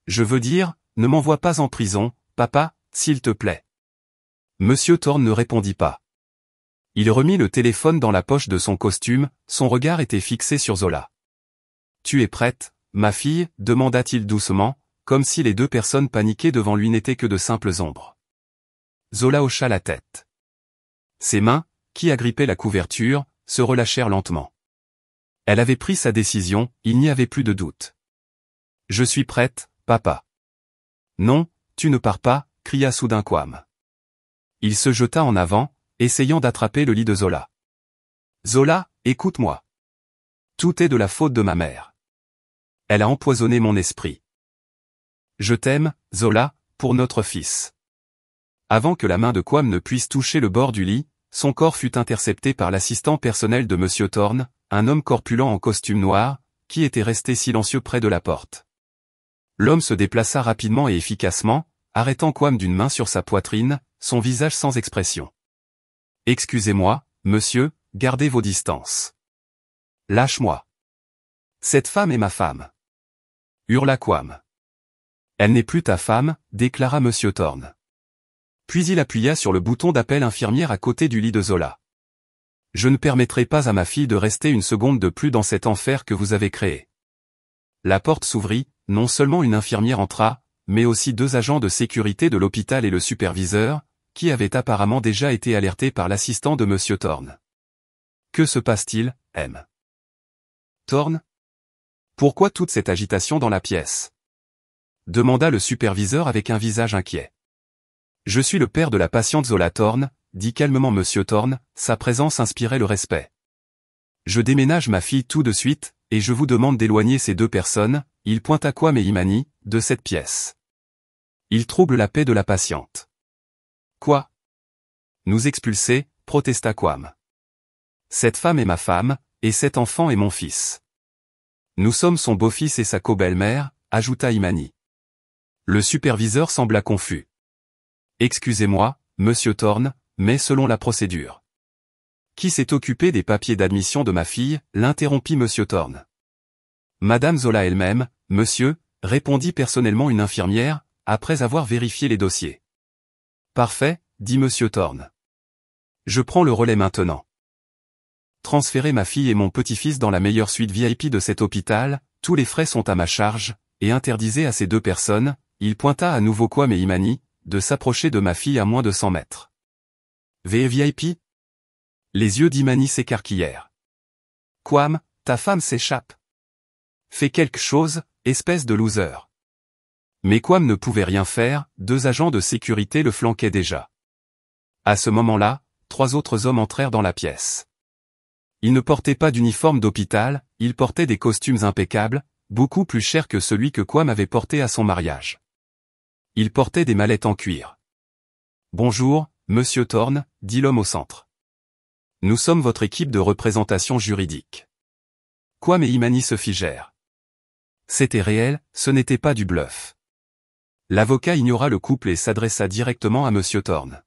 Je veux dire, ne m'envoie pas en prison, papa, s'il te plaît. Monsieur Thorne ne répondit pas. Il remit le téléphone dans la poche de son costume, son regard était fixé sur Zola. Tu es prête, ma fille, demanda-t-il doucement, comme si les deux personnes paniquées devant lui n'étaient que de simples ombres. Zola hocha la tête. Ses mains, qui agrippait la couverture, se relâchèrent lentement. Elle avait pris sa décision, il n'y avait plus de doute. « Je suis prête, papa. »« Non, tu ne pars pas », cria soudain Quam. Il se jeta en avant, essayant d'attraper le lit de Zola. « Zola, écoute-moi. Tout est de la faute de ma mère. Elle a empoisonné mon esprit. Je t'aime, Zola, pour notre fils. » Avant que la main de Quam ne puisse toucher le bord du lit, son corps fut intercepté par l'assistant personnel de Monsieur Thorne, un homme corpulent en costume noir, qui était resté silencieux près de la porte. L'homme se déplaça rapidement et efficacement, arrêtant Quam d'une main sur sa poitrine, son visage sans expression. « Excusez-moi, monsieur, gardez vos distances. Lâche-moi. Cette femme est ma femme. » hurla Quam. « Elle n'est plus ta femme, » déclara Monsieur Thorne. Puis il appuya sur le bouton d'appel infirmière à côté du lit de Zola. « Je ne permettrai pas à ma fille de rester une seconde de plus dans cet enfer que vous avez créé. » La porte s'ouvrit, non seulement une infirmière entra, mais aussi 2 agents de sécurité de l'hôpital et le superviseur, qui avaient apparemment déjà été alertés par l'assistant de Monsieur Thorne. « Que se passe-t-il, M. Thorne ? Pourquoi toute cette agitation dans la pièce ?» demanda le superviseur avec un visage inquiet. « Je suis le père de la patiente Zola Thorne, » dit calmement Monsieur Thorne, sa présence inspirait le respect. « Je déménage ma fille tout de suite, et je vous demande d'éloigner ces 2 personnes, » il pointa Quam et Imani, de cette pièce. Il trouble la paix de la patiente. « Quoi ? Nous expulser ?» protesta Quam. « Cette femme est ma femme, et cet enfant est mon fils. Nous sommes son beau-fils et sa co-belle-mère, » ajouta Imani. Le superviseur sembla confus. « Excusez-moi, Monsieur Thorne, mais selon la procédure. »« Qui s'est occupé des papiers d'admission de ma fille ?» l'interrompit Monsieur Thorne. « Madame Zola elle-même, monsieur » répondit personnellement une infirmière, après avoir vérifié les dossiers. « Parfait, » dit Monsieur Thorne. « Je prends le relais maintenant. Transférez ma fille et mon petit-fils dans la meilleure suite VIP de cet hôpital, tous les frais sont à ma charge, et interdisez à ces 2 personnes, » il pointa à nouveau Quam et Imani, de s'approcher de ma fille à moins de 100 mètres. « VIP ?» Les yeux d'Imani s'écarquillèrent. « Quam, ta femme s'échappe. Fais quelque chose, espèce de loser. » Mais Quam ne pouvait rien faire, 2 agents de sécurité le flanquaient déjà. À ce moment-là, 3 autres hommes entrèrent dans la pièce. Ils ne portaient pas d'uniforme d'hôpital, ils portaient des costumes impeccables, beaucoup plus chers que celui que Quam avait porté à son mariage. Ils portaient des mallettes en cuir. « Bonjour, Monsieur Thorne, » dit l'homme au centre. « Nous sommes votre équipe de représentation juridique. » Quam et Imani se figèrent. C'était réel, ce n'était pas du bluff. L'avocat ignora le couple et s'adressa directement à Monsieur Thorne.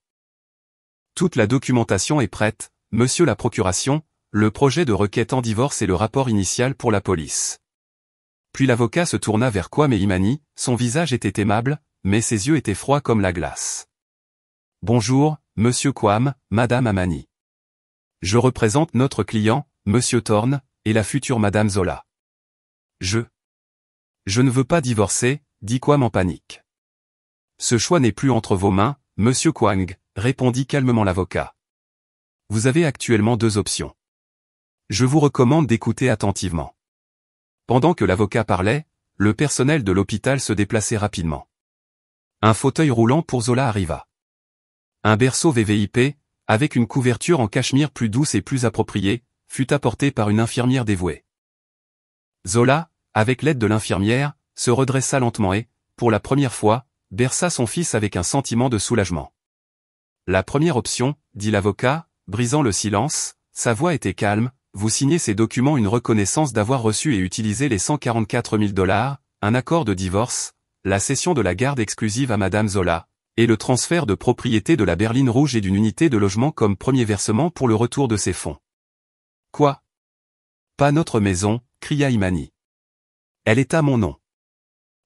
« Toute la documentation est prête, Monsieur la procuration, le projet de requête en divorce et le rapport initial pour la police. » Puis l'avocat se tourna vers Quam et Imani, son visage était aimable, mais ses yeux étaient froids comme la glace. « Bonjour, Monsieur Quam, Madame Imani. Je représente notre client, Monsieur Thorne, et la future Madame Zola. Je ne veux pas divorcer, » dit Quam en panique. « Ce choix n'est plus entre vos mains, Monsieur Quang, » répondit calmement l'avocat. « Vous avez actuellement 2 options. Je vous recommande d'écouter attentivement. » Pendant que l'avocat parlait, le personnel de l'hôpital se déplaçait rapidement. Un fauteuil roulant pour Zola arriva. Un berceau VVIP, avec une couverture en cachemire plus douce et plus appropriée, fut apporté par une infirmière dévouée. Zola, avec l'aide de l'infirmière, se redressa lentement et, pour la première fois, berça son fils avec un sentiment de soulagement. « La première option, » dit l'avocat, brisant le silence, sa voix était calme, « vous signez ces documents une reconnaissance d'avoir reçu et utilisé les 144 000 $, un accord de divorce, la cession de la garde exclusive à Madame Zola, et le transfert de propriété de la berline rouge et d'une unité de logement comme premier versement pour le retour de ces fonds. » « Quoi ? Pas notre maison, » cria Imani. « Elle est à mon nom.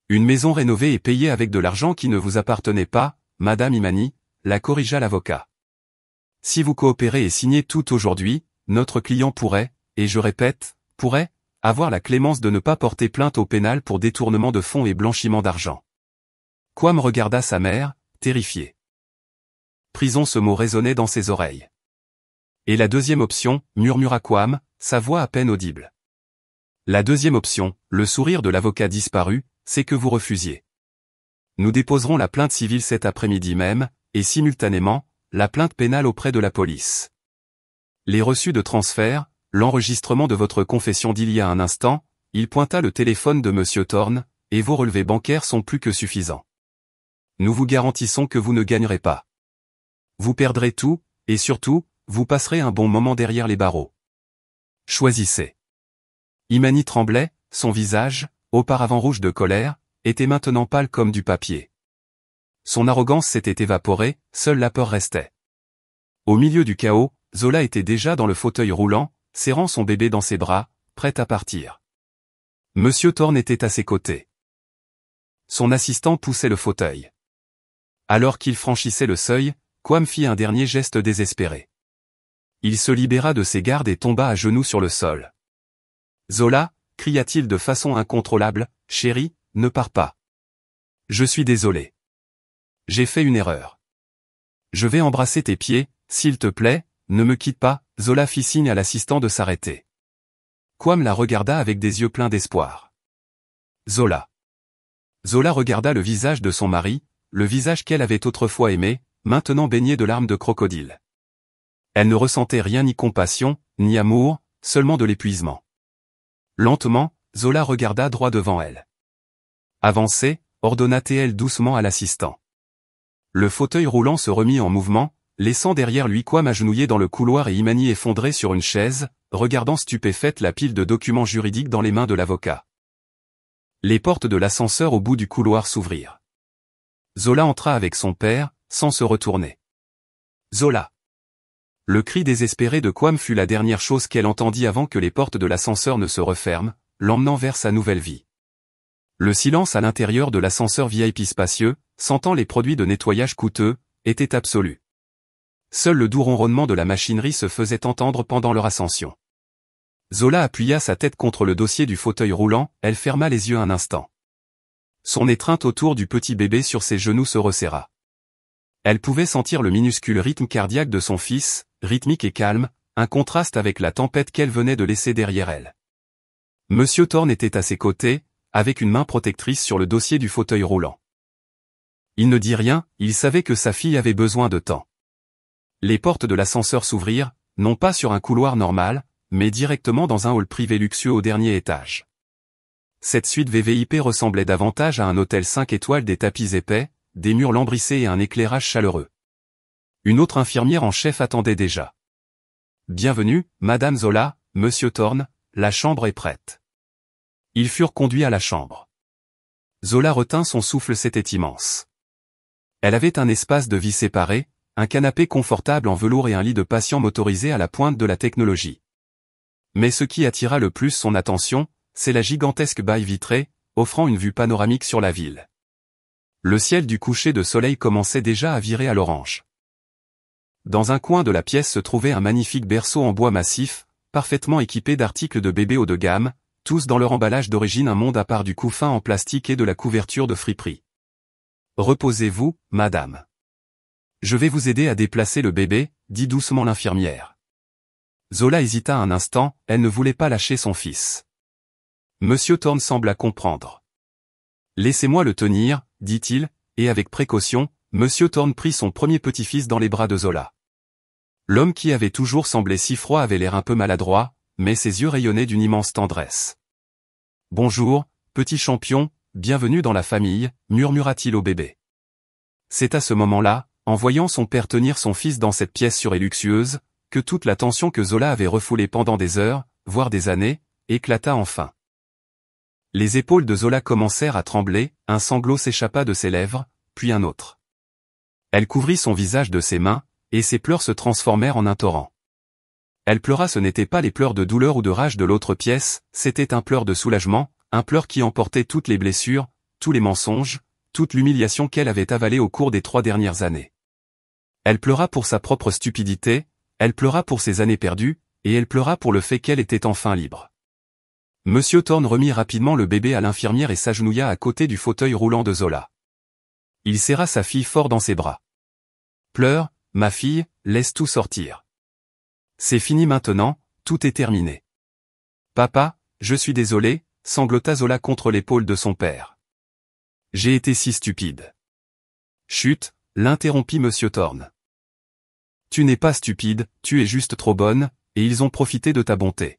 Une maison rénovée et payée avec de l'argent qui ne vous appartenait pas, Madame Imani, » la corrigea l'avocat. « Si vous coopérez et signez tout aujourd'hui, notre client pourrait, et je répète, pourrait, avoir la clémence de ne pas porter plainte au pénal pour détournement de fonds et blanchiment d'argent. » Quam regarda sa mère, terrifié. Prison, ce mot résonnait dans ses oreilles. Et la deuxième option, murmura Quam, sa voix à peine audible. La deuxième option, le sourire de l'avocat disparu, c'est que vous refusiez. Nous déposerons la plainte civile cet après-midi même, et simultanément, la plainte pénale auprès de la police. Les reçus de transfert, l'enregistrement de votre confession d'il y a un instant, il pointa le téléphone de Monsieur Thorne, et vos relevés bancaires sont plus que suffisants. Nous vous garantissons que vous ne gagnerez pas. Vous perdrez tout, et surtout, vous passerez un bon moment derrière les barreaux. Choisissez. Imani tremblait, son visage, auparavant rouge de colère, était maintenant pâle comme du papier. Son arrogance s'était évaporée, seule la peur restait. Au milieu du chaos, Zola était déjà dans le fauteuil roulant, serrant son bébé dans ses bras, prête à partir. Monsieur Thorne était à ses côtés. Son assistant poussait le fauteuil. Alors qu'il franchissait le seuil, Quam fit un dernier geste désespéré. Il se libéra de ses gardes et tomba à genoux sur le sol. « Zola » cria-t-il de façon incontrôlable, « chérie, ne pars pas. Je suis désolé. J'ai fait une erreur. Je vais embrasser tes pieds, s'il te plaît, ne me quitte pas. » Zola fit signe à l'assistant de s'arrêter. Quam la regarda avec des yeux pleins d'espoir. Zola. Zola regarda le visage de son mari, le visage qu'elle avait autrefois aimé, maintenant baigné de larmes de crocodile. Elle ne ressentait rien ni compassion, ni amour, seulement de l'épuisement. Lentement, Zola regarda droit devant elle. Avancez, ordonna-t-elle doucement à l'assistant. Le fauteuil roulant se remit en mouvement, laissant derrière lui Quam agenouillé dans le couloir et Imani effondré sur une chaise, regardant stupéfaite la pile de documents juridiques dans les mains de l'avocat. Les portes de l'ascenseur au bout du couloir s'ouvrirent. Zola entra avec son père, sans se retourner. Zola. Le cri désespéré de Quam fut la dernière chose qu'elle entendit avant que les portes de l'ascenseur ne se referment, l'emmenant vers sa nouvelle vie. Le silence à l'intérieur de l'ascenseur VIP spacieux, sentant les produits de nettoyage coûteux, était absolu. Seul le doux ronronnement de la machinerie se faisait entendre pendant leur ascension. Zola appuya sa tête contre le dossier du fauteuil roulant, elle ferma les yeux un instant. Son étreinte autour du petit bébé sur ses genoux se resserra. Elle pouvait sentir le minuscule rythme cardiaque de son fils, rythmique et calme, un contraste avec la tempête qu'elle venait de laisser derrière elle. Monsieur Thorne était à ses côtés, avec une main protectrice sur le dossier du fauteuil roulant. Il ne dit rien, il savait que sa fille avait besoin de temps. Les portes de l'ascenseur s'ouvrirent, non pas sur un couloir normal, mais directement dans un hall privé luxueux au dernier étage. Cette suite VVIP ressemblait davantage à un hôtel 5 étoiles, des tapis épais, des murs lambrissés et un éclairage chaleureux. Une autre infirmière en chef attendait déjà. « Bienvenue, Madame Zola, Monsieur Thorne, la chambre est prête. » Ils furent conduits à la chambre. Zola retint son souffle, c'était immense. Elle avait un espace de vie séparé, un canapé confortable en velours et un lit de patient motorisé à la pointe de la technologie. Mais ce qui attira le plus son attention, c'est la gigantesque baie vitrée, offrant une vue panoramique sur la ville. Le ciel du coucher de soleil commençait déjà à virer à l'orange. Dans un coin de la pièce se trouvait un magnifique berceau en bois massif, parfaitement équipé d'articles de bébé haut de gamme, tous dans leur emballage d'origine, un monde à part du couffin en plastique et de la couverture de friperie. « Reposez-vous, madame. Je vais vous aider à déplacer le bébé, dit doucement l'infirmière. Zola hésita un instant, elle ne voulait pas lâcher son fils. Monsieur Thorne sembla comprendre. « Laissez-moi le tenir, dit-il, et avec précaution, Monsieur Thorne prit son premier petit-fils dans les bras de Zola. L'homme qui avait toujours semblé si froid avait l'air un peu maladroit, mais ses yeux rayonnaient d'une immense tendresse. « Bonjour, petit champion, bienvenue dans la famille, murmura-t-il au bébé. C'est à ce moment-là, en voyant son père tenir son fils dans cette pièce sûre et luxueuse, que toute la tension que Zola avait refoulée pendant des heures, voire des années, éclata enfin. Les épaules de Zola commencèrent à trembler, un sanglot s'échappa de ses lèvres, puis un autre. Elle couvrit son visage de ses mains, et ses pleurs se transformèrent en un torrent. Elle pleura, ce n'étaient pas les pleurs de douleur ou de rage de l'autre pièce, c'était un pleur de soulagement, un pleur qui emportait toutes les blessures, tous les mensonges, toute l'humiliation qu'elle avait avalée au cours des 3 dernières années. Elle pleura pour sa propre stupidité, elle pleura pour ses années perdues, et elle pleura pour le fait qu'elle était enfin libre. Monsieur Thorne remit rapidement le bébé à l'infirmière et s'agenouilla à côté du fauteuil roulant de Zola. Il serra sa fille fort dans ses bras. « Pleure, ma fille, laisse tout sortir. C'est fini maintenant, tout est terminé. Papa, je suis désolé, sanglota Zola contre l'épaule de son père. J'ai été si stupide. Chut, l'interrompit Monsieur Thorne. Tu n'es pas stupide, tu es juste trop bonne, et ils ont profité de ta bonté.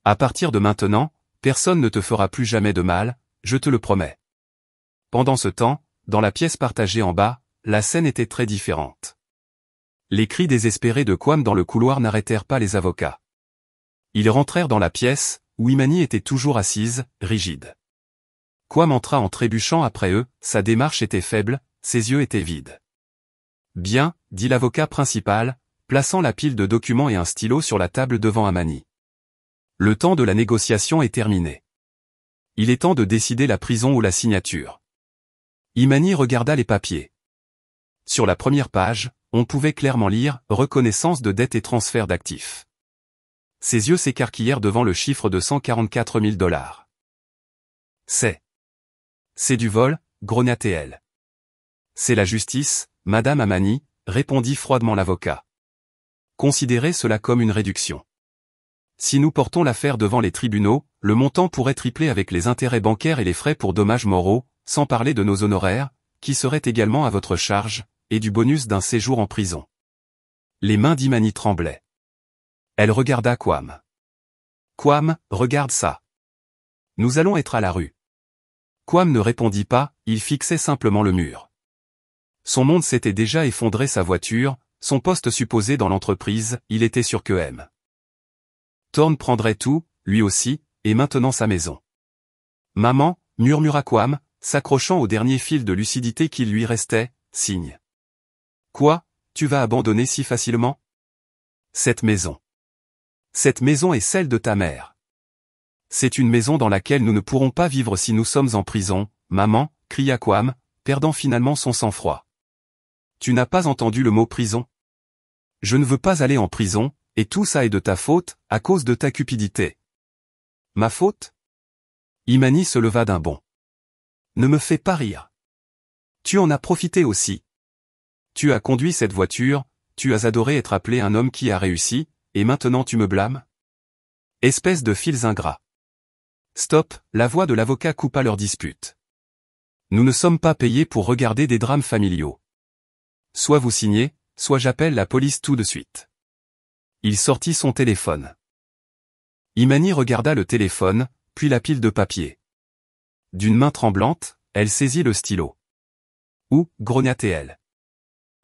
À partir de maintenant, personne ne te fera plus jamais de mal, je te le promets. Pendant ce temps, dans la pièce partagée en bas, la scène était très différente. Les cris désespérés de Quam dans le couloir n'arrêtèrent pas les avocats. Ils rentrèrent dans la pièce, où Imani était toujours assise, rigide. Quam entra en trébuchant après eux, sa démarche était faible, ses yeux étaient vides. Bien, dit l'avocat principal, plaçant la pile de documents et un stylo sur la table devant Imani. Le temps de la négociation est terminé. Il est temps de décider la prison ou la signature. Imani regarda les papiers. Sur la première page, on pouvait clairement lire « Reconnaissance de dette et transfert d'actifs ». Ses yeux s'écarquillèrent devant le chiffre de 144 000 $. C'est du vol, grogna-t-elle. C'est la justice, Madame Imani, répondit froidement l'avocat. Considérez cela comme une réduction. Si nous portons l'affaire devant les tribunaux, le montant pourrait tripler avec les intérêts bancaires et les frais pour dommages moraux, sans parler de nos honoraires, qui seraient également à votre charge, et du bonus d'un séjour en prison. Les mains d'Imani tremblaient. Elle regarda Quam. Quam, regarde ça. Nous allons être à la rue. Quam ne répondit pas, il fixait simplement le mur. Son monde s'était déjà effondré, sa voiture, son poste supposé dans l'entreprise, il était sûr que M. Thorne prendrait tout, lui aussi, et maintenant sa maison. Maman, murmura Quam, s'accrochant au dernier fil de lucidité qu'il lui restait, signe. Quoi, tu vas abandonner si facilement? Cette maison. Cette maison est celle de ta mère. C'est une maison dans laquelle nous ne pourrons pas vivre si nous sommes en prison, maman, cria Quam, perdant finalement son sang-froid. Tu n'as pas entendu le mot prison? Je ne veux pas aller en prison, et tout ça est de ta faute, à cause de ta cupidité. Ma faute? Imani se leva d'un bond. Ne me fais pas rire. Tu en as profité aussi. Tu as conduit cette voiture, tu as adoré être appelé un homme qui a réussi, et maintenant tu me blâmes? Espèce de fils ingrats. Stop, la voix de l'avocat coupa leur dispute. Nous ne sommes pas payés pour regarder des drames familiaux. Soit vous signez, soit j'appelle la police tout de suite. Il sortit son téléphone. Imani regarda le téléphone, puis la pile de papier. D'une main tremblante, elle saisit le stylo. Où, grogna-t-elle.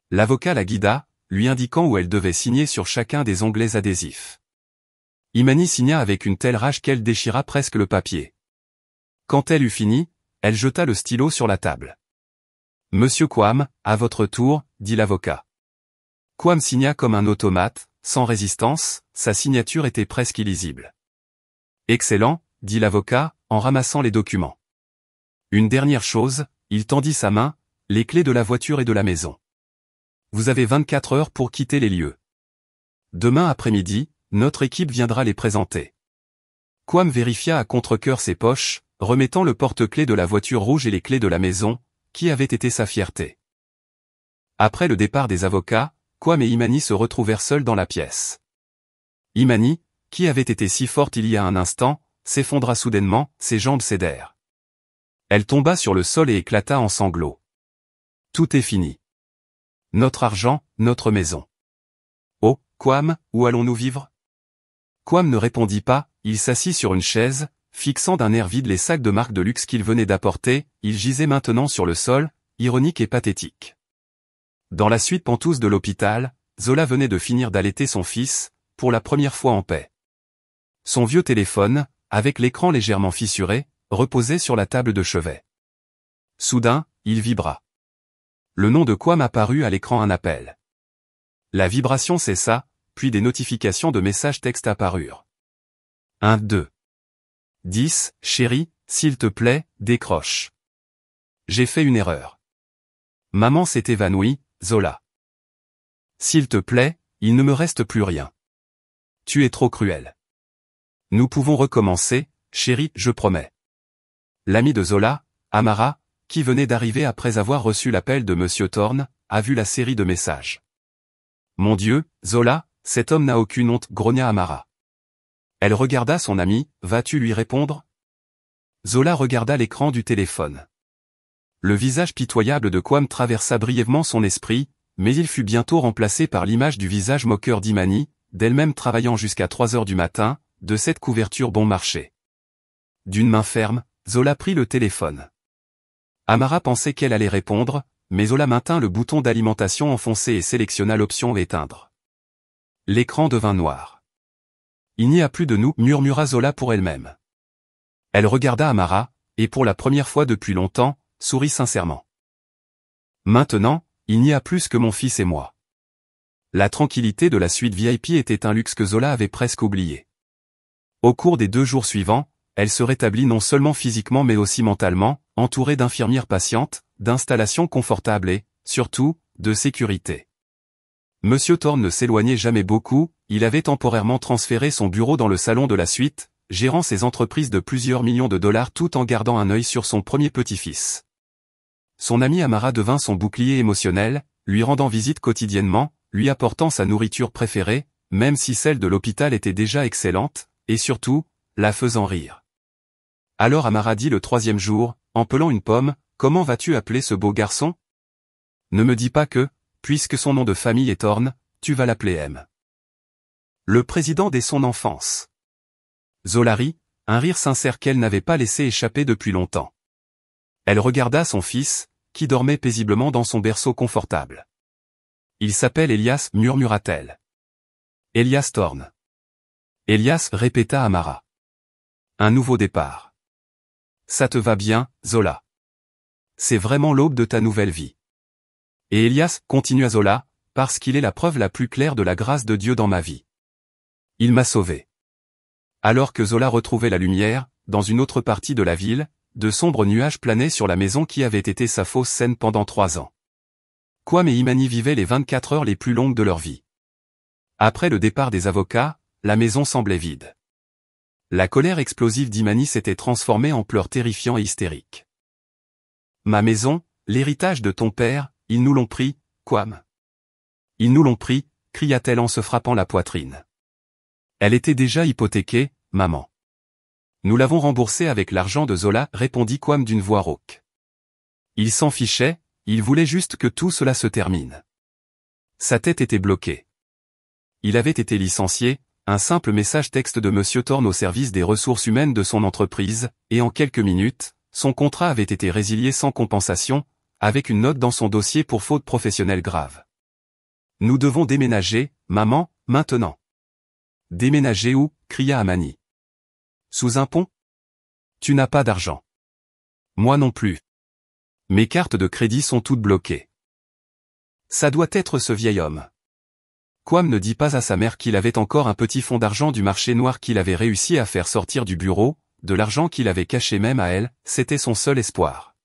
L'avocat la guida, lui indiquant où elle devait signer sur chacun des onglets adhésifs. Imani signa avec une telle rage qu'elle déchira presque le papier. Quand elle eut fini, elle jeta le stylo sur la table. Monsieur Quam, à votre tour, dit l'avocat. Quam signa comme un automate, sans résistance, sa signature était presque illisible. Excellent, dit l'avocat, en ramassant les documents. Une dernière chose, il tendit sa main, les clés de la voiture et de la maison. Vous avez 24 heures pour quitter les lieux. Demain après-midi, notre équipe viendra les présenter. Quam vérifia à contre-cœur ses poches, remettant le porte-clés de la voiture rouge et les clés de la maison, qui avait été sa fierté. Après le départ des avocats, Quam et Imani se retrouvèrent seuls dans la pièce. Imani, qui avait été si forte il y a un instant, s'effondra soudainement, ses jambes cédèrent. Elle tomba sur le sol et éclata en sanglots. Tout est fini. Notre argent, notre maison. Oh, Quam, où allons-nous vivre? Quam ne répondit pas, il s'assit sur une chaise, fixant d'un air vide les sacs de marque de luxe qu'il venait d'apporter, il gisait maintenant sur le sol, ironique et pathétique. Dans la suite pentouse de l'hôpital, Zola venait de finir d'allaiter son fils, pour la première fois en paix. Son vieux téléphone, avec l'écran légèrement fissuré, reposait sur la table de chevet. Soudain, il vibra. Le nom de Quam apparut à l'écran, un appel. La vibration cessa, puis des notifications de messages textes apparurent. 1, 2. 10, chérie, s'il te plaît, décroche. J'ai fait une erreur. Maman s'est évanouie, Zola. S'il te plaît, il ne me reste plus rien. Tu es trop cruel. Nous pouvons recommencer, chérie, je promets. L'ami de Zola, Amara, qui venait d'arriver après avoir reçu l'appel de Monsieur Thorne, a vu la série de messages. Mon Dieu, Zola, Cet homme n'a aucune honte, grogna Amara. Elle regarda son ami, vas-tu lui répondre? Zola regarda l'écran du téléphone. Le visage pitoyable de Kwame traversa brièvement son esprit, mais il fut bientôt remplacé par l'image du visage moqueur d'Imani, d'elle-même travaillant jusqu'à 3 heures du matin, de cette couverture bon marché. D'une main ferme, Zola prit le téléphone. Amara pensait qu'elle allait répondre, mais Zola maintint le bouton d'alimentation enfoncé et sélectionna l'option éteindre. L'écran devint noir. Il n'y a plus de nous, murmura Zola pour elle-même. Elle regarda Amara, et pour la première fois depuis longtemps, sourit sincèrement. Maintenant, il n'y a plus que mon fils et moi. La tranquillité de la suite VIP était un luxe que Zola avait presque oublié. Au cours des 2 jours suivants, elle se rétablit non seulement physiquement mais aussi mentalement, entourée d'infirmières patientes, d'installations confortables et, surtout, de sécurité. Monsieur Thorne ne s'éloignait jamais beaucoup, il avait temporairement transféré son bureau dans le salon de la suite, gérant ses entreprises de plusieurs millions de dollars tout en gardant un œil sur son premier petit-fils. Son ami Amara devint son bouclier émotionnel, lui rendant visite quotidiennement, lui apportant sa nourriture préférée, même si celle de l'hôpital était déjà excellente, et surtout, la faisant rire. Alors Amara dit le 3e jour, en pelant une pomme, « Comment vas-tu appeler ce beau garçon? Ne me dis pas que, puisque son nom de famille est Thorne, tu vas l'appeler M. » Le président dès son enfance. Zola rit, un rire sincère qu'elle n'avait pas laissé échapper depuis longtemps. Elle regarda son fils, qui dormait paisiblement dans son berceau confortable. Il s'appelle Elias, murmura-t-elle. Elias Thorne. Elias, répéta Amara. Un nouveau départ. Ça te va bien, Zola. C'est vraiment l'aube de ta nouvelle vie. Et Elias, continua Zola, parce qu'il est la preuve la plus claire de la grâce de Dieu dans ma vie. Il m'a sauvé. Alors que Zola retrouvait la lumière, dans une autre partie de la ville, de sombres nuages planaient sur la maison qui avait été sa fausse scène pendant 3 ans. Kwame et Imani vivaient les 24 heures les plus longues de leur vie. Après le départ des avocats, la maison semblait vide. La colère explosive d'Imani s'était transformée en pleurs terrifiants et hystériques. Ma maison, l'héritage de ton père, ils nous l'ont pris, Kwame. Ils nous l'ont pris, cria-t-elle en se frappant la poitrine. Elle était déjà hypothéquée, maman. Nous l'avons remboursée avec l'argent de Zola, répondit Kwame d'une voix rauque. Il s'en fichait, il voulait juste que tout cela se termine. Sa tête était bloquée. Il avait été licencié, un simple message texte de Monsieur Thorne au service des ressources humaines de son entreprise, et en quelques minutes, son contrat avait été résilié sans compensation, avec une note dans son dossier pour faute professionnelle grave. Nous devons déménager, maman, maintenant. Déménager où? Cria Amani. Sous un pont? Tu n'as pas d'argent. Moi non plus. Mes cartes de crédit sont toutes bloquées. Ça doit être ce vieil homme. Kwame ne dit pas à sa mère qu'il avait encore un petit fonds d'argent du marché noir qu'il avait réussi à faire sortir du bureau, de l'argent qu'il avait caché même à elle, c'était son seul espoir.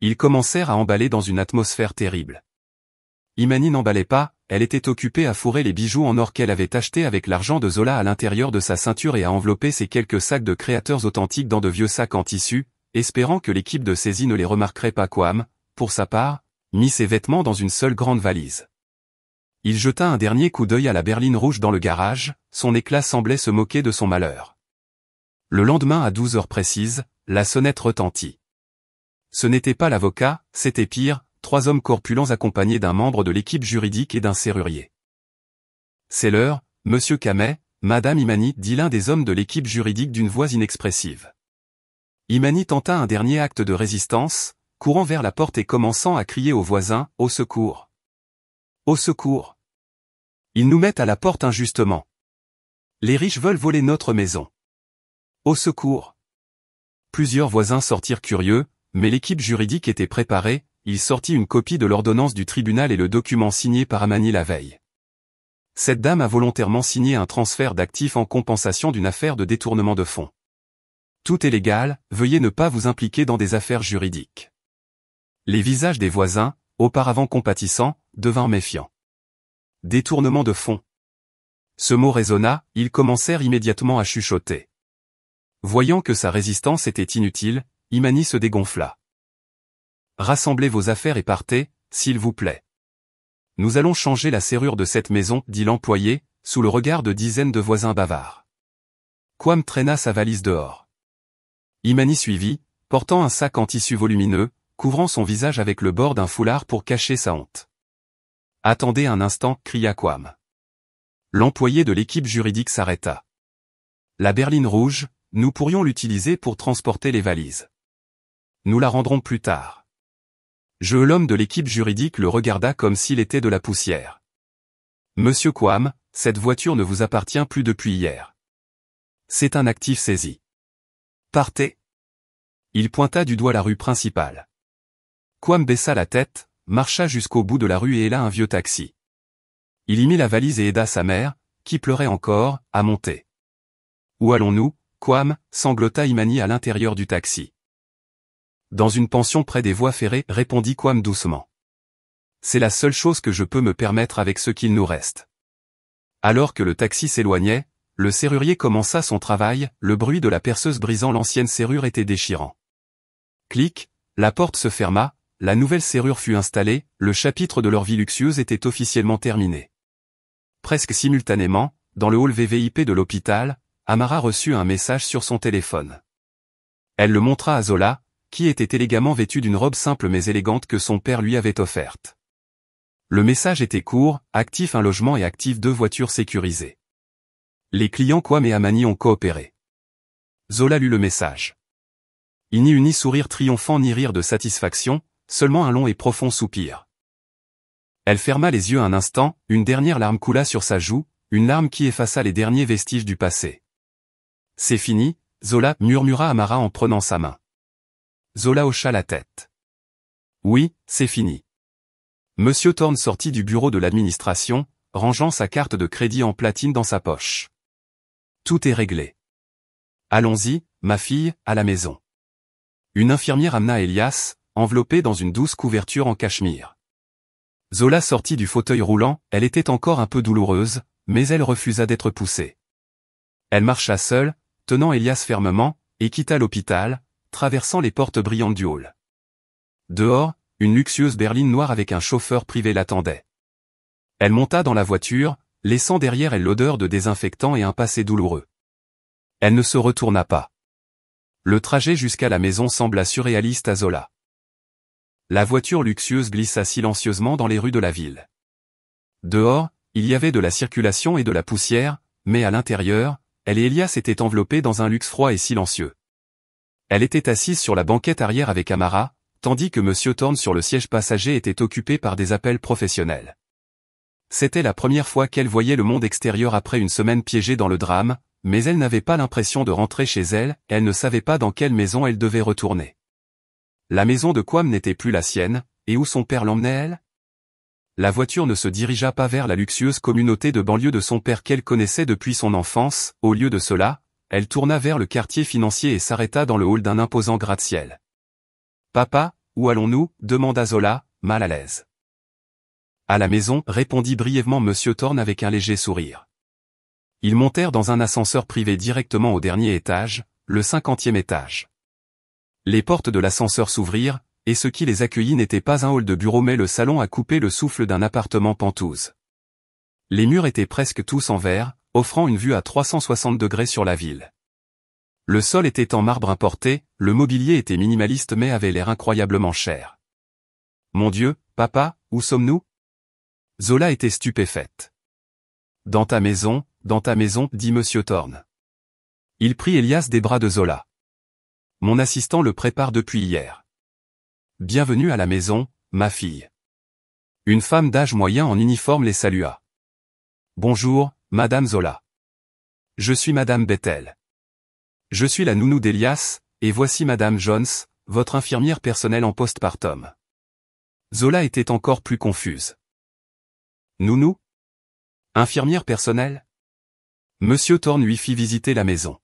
Ils commencèrent à emballer dans une atmosphère terrible. Imani n'emballait pas, elle était occupée à fourrer les bijoux en or qu'elle avait achetés avec l'argent de Zola à l'intérieur de sa ceinture et à envelopper ses quelques sacs de créateurs authentiques dans de vieux sacs en tissu, espérant que l'équipe de saisie ne les remarquerait pas. Kwame, pour sa part, mit ses vêtements dans une seule grande valise. Il jeta un dernier coup d'œil à la berline rouge dans le garage, son éclat semblait se moquer de son malheur. Le lendemain à 12 heures précises, la sonnette retentit. Ce n'était pas l'avocat, c'était pire, 3 hommes corpulents accompagnés d'un membre de l'équipe juridique et d'un serrurier. C'est l'heure, monsieur Kamet, madame Imani, dit l'un des hommes de l'équipe juridique d'une voix inexpressive. Imani tenta un dernier acte de résistance, courant vers la porte et commençant à crier aux voisins, au secours. Au secours. Ils nous mettent à la porte injustement. Les riches veulent voler notre maison. Au secours. Plusieurs voisins sortirent curieux, mais l'équipe juridique était préparée, il sortit une copie de l'ordonnance du tribunal et le document signé par Amani la veille. Cette dame a volontairement signé un transfert d'actifs en compensation d'une affaire de détournement de fonds. Tout est légal, veuillez ne pas vous impliquer dans des affaires juridiques. Les visages des voisins, auparavant compatissants, devinrent méfiants. Détournement de fonds. Ce mot résonna, ils commencèrent immédiatement à chuchoter. Voyant que sa résistance était inutile, Imani se dégonfla. Rassemblez vos affaires et partez, s'il vous plaît. Nous allons changer la serrure de cette maison, dit l'employé, sous le regard de dizaines de voisins bavards. Quam traîna sa valise dehors. Imani suivit, portant un sac en tissu volumineux, couvrant son visage avec le bord d'un foulard pour cacher sa honte. « Attendez un instant, cria Quam. L'employé de l'équipe juridique s'arrêta. La berline rouge, nous pourrions l'utiliser pour transporter les valises. Nous la rendrons plus tard. L'homme de l'équipe juridique le regarda comme s'il était de la poussière. Monsieur Quam, cette voiture ne vous appartient plus depuis hier. C'est un actif saisi. Partez. Il pointa du doigt la rue principale. Quam baissa la tête, marcha jusqu'au bout de la rue et héla un vieux taxi. Il y mit la valise et aida sa mère, qui pleurait encore, à monter. Où allons-nous, Quam, sanglota Imani à l'intérieur du taxi. Dans une pension près des voies ferrées, répondit Quam doucement. C'est la seule chose que je peux me permettre avec ce qu'il nous reste. Alors que le taxi s'éloignait, le serrurier commença son travail, le bruit de la perceuse brisant l'ancienne serrure était déchirant. Clic, la porte se ferma, la nouvelle serrure fut installée, le chapitre de leur vie luxueuse était officiellement terminé. Presque simultanément, dans le hall VVIP de l'hôpital, Amara reçut un message sur son téléphone. Elle le montra à Zola, qui était élégamment vêtue d'une robe simple mais élégante que son père lui avait offerte. Le message était court, actif un logement et actif 2 voitures sécurisées. Les clients Quam et Amani ont coopéré. Zola lut le message. Il n'y eut ni sourire triomphant ni rire de satisfaction, seulement un long et profond soupir. Elle ferma les yeux un instant, une dernière larme coula sur sa joue, une larme qui effaça les derniers vestiges du passé. C'est fini, Zola, murmura Amara en prenant sa main. Zola hocha la tête. Oui, c'est fini. Monsieur Thorne sortit du bureau de l'administration, rangeant sa carte de crédit en platine dans sa poche. Tout est réglé. Allons-y, ma fille, à la maison. Une infirmière amena Elias, enveloppé dans une douce couverture en cachemire. Zola sortit du fauteuil roulant, elle était encore un peu douloureuse, mais elle refusa d'être poussée. Elle marcha seule, tenant Elias fermement, et quitta l'hôpital, traversant les portes brillantes du hall. Dehors, une luxueuse berline noire avec un chauffeur privé l'attendait. Elle monta dans la voiture, laissant derrière elle l'odeur de désinfectant et un passé douloureux. Elle ne se retourna pas. Le trajet jusqu'à la maison sembla surréaliste à Zola. La voiture luxueuse glissa silencieusement dans les rues de la ville. Dehors, il y avait de la circulation et de la poussière, mais à l'intérieur, elle et Elias étaient enveloppés dans un luxe froid et silencieux. Elle était assise sur la banquette arrière avec Amara, tandis que Monsieur Thorne sur le siège passager était occupé par des appels professionnels. C'était la première fois qu'elle voyait le monde extérieur après une semaine piégée dans le drame, mais elle n'avait pas l'impression de rentrer chez elle, elle ne savait pas dans quelle maison elle devait retourner. La maison de Quam n'était plus la sienne, et où son père l'emmenait-elle? La voiture ne se dirigea pas vers la luxueuse communauté de banlieue de son père qu'elle connaissait depuis son enfance, au lieu de cela, elle tourna vers le quartier financier et s'arrêta dans le hall d'un imposant gratte-ciel. « Papa, où allons-nous » demanda Zola, mal à l'aise. « À la maison » répondit brièvement Monsieur Thorne avec un léger sourire. Ils montèrent dans un ascenseur privé directement au dernier étage, le 50e étage. Les portes de l'ascenseur s'ouvrirent, et ce qui les accueillit n'était pas un hall de bureau mais le salon à couper le souffle d'un appartement penthouse. Les murs étaient presque tous en verre, offrant une vue à 360 degrés sur la ville. Le sol était en marbre importé, le mobilier était minimaliste mais avait l'air incroyablement cher. « Mon Dieu, papa, où sommes-nous » Zola était stupéfaite. « Dans ta maison, dit Monsieur Thorne. » Il prit Elias des bras de Zola. « Mon assistant le prépare depuis hier. »« Bienvenue à la maison, ma fille. » Une femme d'âge moyen en uniforme les salua. « Bonjour, Madame Zola. Je suis Madame Bethel. Je suis la nounou d'Elias, et voici Madame Jones, votre infirmière personnelle en postpartum. » Zola était encore plus confuse. « Nounou ? Infirmière personnelle ?» Monsieur Thorne lui fit visiter la maison.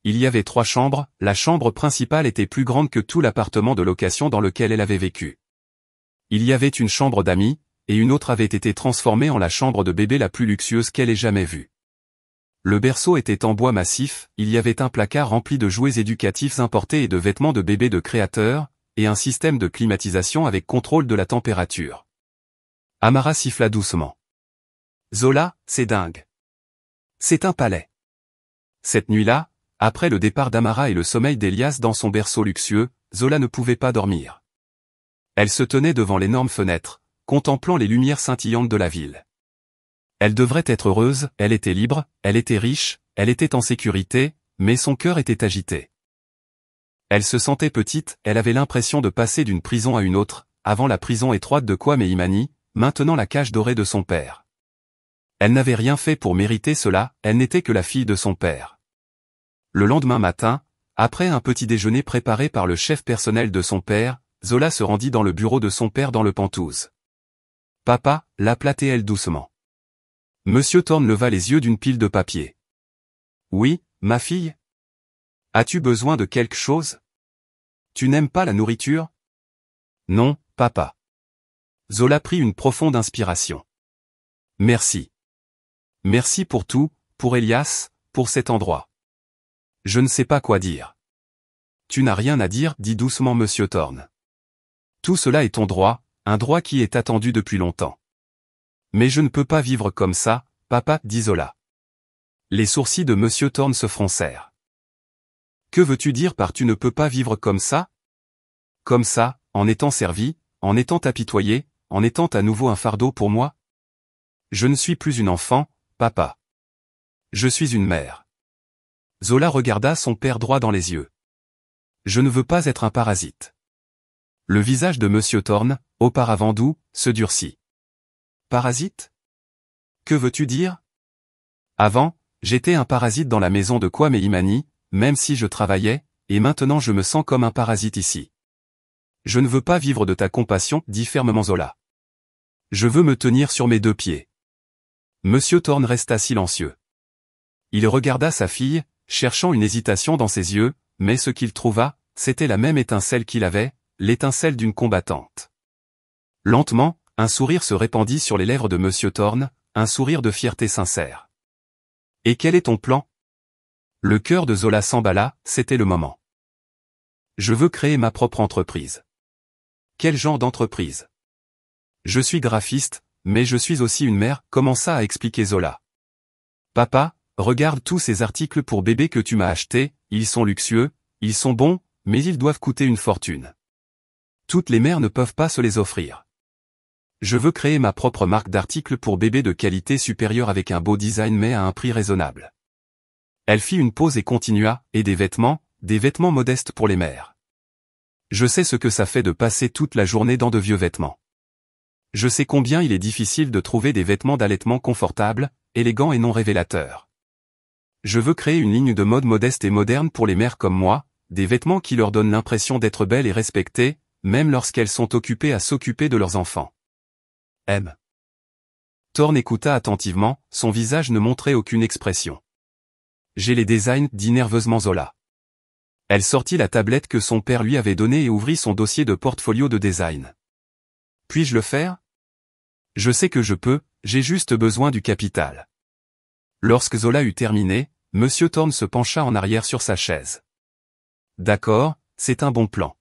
Il y avait 3 chambres, la chambre principale était plus grande que tout l'appartement de location dans lequel elle avait vécu. Il y avait une chambre d'amis, et une autre avait été transformée en la chambre de bébé la plus luxueuse qu'elle ait jamais vue. Le berceau était en bois massif, il y avait un placard rempli de jouets éducatifs importés et de vêtements de bébé de créateurs, et un système de climatisation avec contrôle de la température. Amara siffla doucement. Zola, c'est dingue. C'est un palais. Cette nuit-là, après le départ d'Amara et le sommeil d'Elias dans son berceau luxueux, Zola ne pouvait pas dormir. Elle se tenait devant l'énorme fenêtre, contemplant les lumières scintillantes de la ville. Elle devrait être heureuse, elle était libre, elle était riche, elle était en sécurité, mais son cœur était agité. Elle se sentait petite, elle avait l'impression de passer d'une prison à une autre, avant la prison étroite de Kwame et Imani, maintenant la cage dorée de son père. Elle n'avait rien fait pour mériter cela, elle n'était que la fille de son père. Le lendemain matin, après un petit déjeuner préparé par le chef personnel de son père, Zola se rendit dans le bureau de son père dans le Penthouse. « Papa » l'appela-t-elle doucement. Monsieur Thorne leva les yeux d'une pile de papier. « Oui, ma fille ? As-tu besoin de quelque chose ? Tu n'aimes pas la nourriture ? » « Non, papa. » Zola prit une profonde inspiration. « Merci. Merci pour tout, pour Elias, pour cet endroit. Je ne sais pas quoi dire. »« Tu n'as rien à dire, dit doucement Monsieur Thorne. Tout cela est ton droit, un droit qui est attendu depuis longtemps. Mais je ne peux pas vivre comme ça, papa, dit Zola. Les sourcils de Monsieur Thorne se froncèrent. Que veux-tu dire par tu ne peux pas vivre comme ça ? Comme ça, en étant servi, en étant apitoyé, en étant à nouveau un fardeau pour moi ? Je ne suis plus une enfant, papa. Je suis une mère. Zola regarda son père droit dans les yeux. Je ne veux pas être un parasite. Le visage de Monsieur Thorne, auparavant doux, se durcit. Parasite ? Que veux-tu dire ? Avant, j'étais un parasite dans la maison de Kwame et Imani, même si je travaillais, et maintenant je me sens comme un parasite ici. Je ne veux pas vivre de ta compassion, dit fermement Zola. Je veux me tenir sur mes deux pieds. Monsieur Thorne resta silencieux. Il regarda sa fille, cherchant une hésitation dans ses yeux, mais ce qu'il trouva, c'était la même étincelle qu'il avait, l'étincelle d'une combattante. Lentement, un sourire se répandit sur les lèvres de Monsieur Thorne, un sourire de fierté sincère. « Et quel est ton plan ?» Le cœur de Zola s'emballa, c'était le moment. « Je veux créer ma propre entreprise. » « Quel genre d'entreprise ? » « Je suis graphiste, mais je suis aussi une mère, commença à expliquer Zola. « Papa, regarde tous ces articles pour bébé que tu m'as achetés, ils sont luxueux, ils sont bons, mais ils doivent coûter une fortune. Toutes les mères ne peuvent pas se les offrir. Je veux créer ma propre marque d'articles pour bébé de qualité supérieure avec un beau design mais à un prix raisonnable. » Elle fit une pause et continua, « Et des vêtements modestes pour les mères. Je sais ce que ça fait de passer toute la journée dans de vieux vêtements. Je sais combien il est difficile de trouver des vêtements d'allaitement confortables, élégants et non révélateurs. Je veux créer une ligne de mode modeste et moderne pour les mères comme moi, des vêtements qui leur donnent l'impression d'être belles et respectées, même lorsqu'elles sont occupées à s'occuper de leurs enfants. M. Thorne écouta attentivement, son visage ne montrait aucune expression. J'ai les designs, dit nerveusement Zola. Elle sortit la tablette que son père lui avait donnée et ouvrit son dossier de portfolio de design. Puis-je le faire ? Je sais que je peux, j'ai juste besoin du capital. Lorsque Zola eut terminé, Monsieur Thorne se pencha en arrière sur sa chaise. D'accord, c'est un bon plan.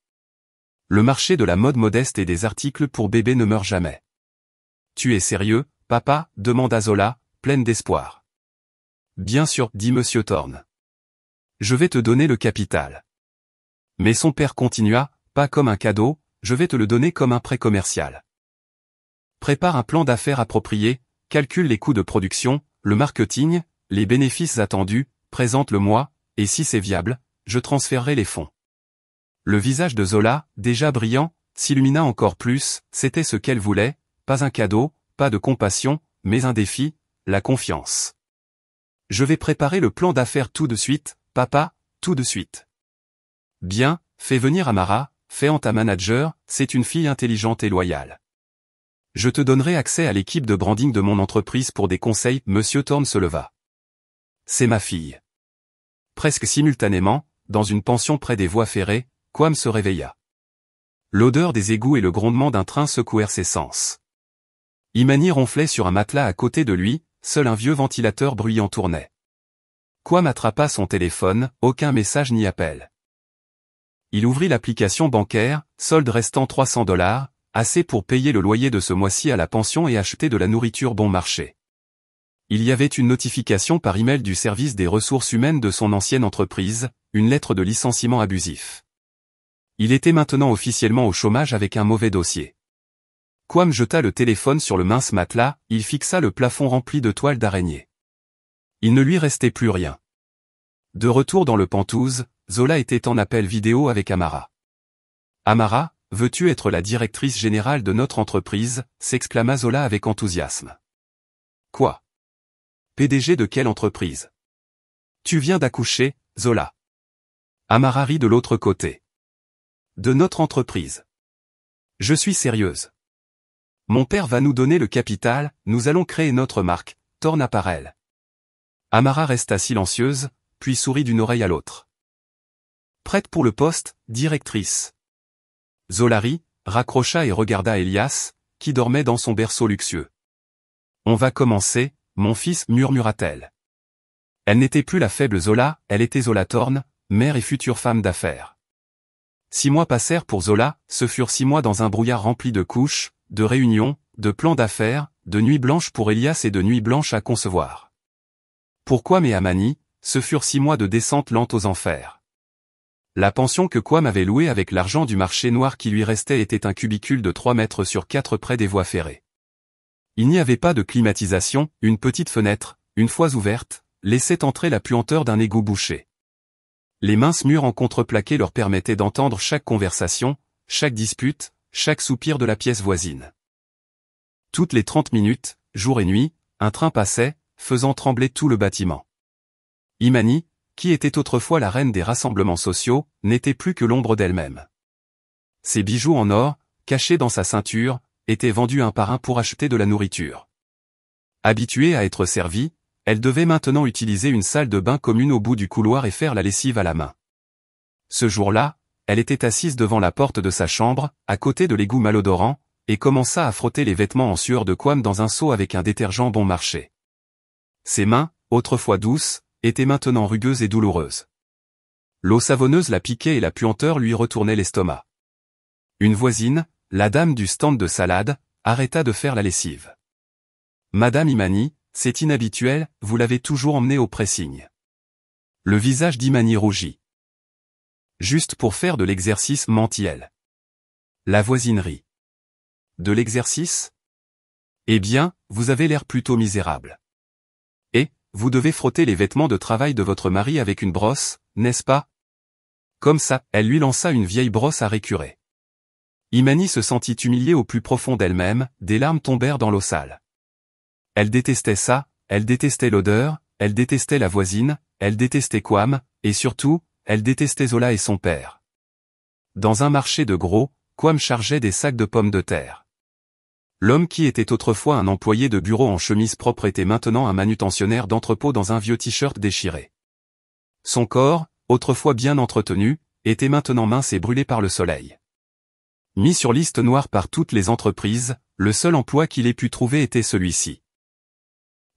Le marché de la mode modeste et des articles pour bébé ne meurt jamais. Tu es sérieux, papa ? Demanda Zola, pleine d'espoir. Bien sûr, dit Monsieur Thorne. Je vais te donner le capital. Mais son père continua, pas comme un cadeau, je vais te le donner comme un prêt commercial. Prépare un plan d'affaires approprié, calcule les coûts de production, le marketing, les bénéfices attendus, présente-le-moi, et si c'est viable, je transférerai les fonds. Le visage de Zola, déjà brillant, s'illumina encore plus, c'était ce qu'elle voulait, pas un cadeau, pas de compassion, mais un défi, la confiance. Je vais préparer le plan d'affaires tout de suite, papa, tout de suite. Bien, fais venir Amara, fais-en ta manager, c'est une fille intelligente et loyale. Je te donnerai accès à l'équipe de branding de mon entreprise pour des conseils, Monsieur Thorne se leva. C'est ma fille. Presque simultanément, dans une pension près des voies ferrées, Kwame se réveilla. L'odeur des égouts et le grondement d'un train secouèrent ses sens. Imani ronflait sur un matelas à côté de lui, seul un vieux ventilateur bruyant tournait. Kwame attrapa son téléphone, aucun message ni appel. Il ouvrit l'application bancaire, solde restant $300, assez pour payer le loyer de ce mois-ci à la pension et acheter de la nourriture bon marché. Il y avait une notification par email du service des ressources humaines de son ancienne entreprise, une lettre de licenciement abusif. Il était maintenant officiellement au chômage avec un mauvais dossier. Kwame jeta le téléphone sur le mince matelas, il fixa le plafond rempli de toiles d'araignée. Il ne lui restait plus rien. De retour dans le Penthouse, Zola était en appel vidéo avec Amara. « Amara, veux-tu être la directrice générale de notre entreprise » s'exclama Zola avec enthousiasme. « Quoi ? PDG de quelle entreprise ? Tu viens d'accoucher, Zola. » Amara rit de l'autre côté. « De notre entreprise. Je suis sérieuse. Mon père va nous donner le capital, nous allons créer notre marque, Thorn Apparel. » Amara resta silencieuse, puis sourit d'une oreille à l'autre. « Prête pour le poste, directrice. » Zola rit, raccrocha et regarda Elias, qui dormait dans son berceau luxueux. « On va commencer, mon fils, murmura-t-elle. Elle n'était plus la faible Zola, elle était Zola Thorn, mère et future femme d'affaires. 6 mois passèrent pour Zola, ce furent 6 mois dans un brouillard rempli de couches, de réunions, de plans d'affaires, de nuits blanches pour Elias et de nuits blanches à concevoir. Pour Kwame et Amani, ce furent 6 mois de descente lente aux enfers. La pension que Kwame avait louée avec l'argent du marché noir qui lui restait était un cubicule de 3 mètres sur 4 près des voies ferrées. Il n'y avait pas de climatisation, une petite fenêtre, une fois ouverte, laissait entrer la puanteur d'un égout bouché. Les minces murs en contreplaqué leur permettaient d'entendre chaque conversation, chaque dispute, chaque soupir de la pièce voisine. Toutes les 30 minutes, jour et nuit, un train passait, faisant trembler tout le bâtiment. Imani, qui était autrefois la reine des rassemblements sociaux, n'était plus que l'ombre d'elle-même. Ses bijoux en or, cachés dans sa ceinture, étaient vendus un par un pour acheter de la nourriture. Habituée à être servie, elle devait maintenant utiliser une salle de bain commune au bout du couloir et faire la lessive à la main. Ce jour-là, elle était assise devant la porte de sa chambre, à côté de l'égout malodorant, et commença à frotter les vêtements en sueur de Kwame dans un seau avec un détergent bon marché. Ses mains, autrefois douces, étaient maintenant rugueuses et douloureuses. L'eau savonneuse la piquait et la puanteur lui retournait l'estomac. Une voisine, la dame du stand de salade, arrêta de faire la lessive. « Madame Imani, c'est inhabituel, vous l'avez toujours emmenée au pressing. » Le visage d'Imani rougit. « Juste pour faire de l'exercice, mentit-elle. » La voisine rit. « De l'exercice ? Eh bien, vous avez l'air plutôt misérable. Et, vous devez frotter les vêtements de travail de votre mari avec une brosse, n'est-ce pas ? » Comme ça, elle lui lança une vieille brosse à récurer. Imani se sentit humiliée au plus profond d'elle-même, des larmes tombèrent dans l'eau sale. Elle détestait ça, elle détestait l'odeur, elle détestait la voisine, elle détestait Kwame, et surtout, elle détestait Zola et son père. Dans un marché de gros, Kwame chargeait des sacs de pommes de terre. L'homme qui était autrefois un employé de bureau en chemise propre était maintenant un manutentionnaire d'entrepôt dans un vieux t-shirt déchiré. Son corps, autrefois bien entretenu, était maintenant mince et brûlé par le soleil. Mis sur liste noire par toutes les entreprises, le seul emploi qu'il ait pu trouver était celui-ci.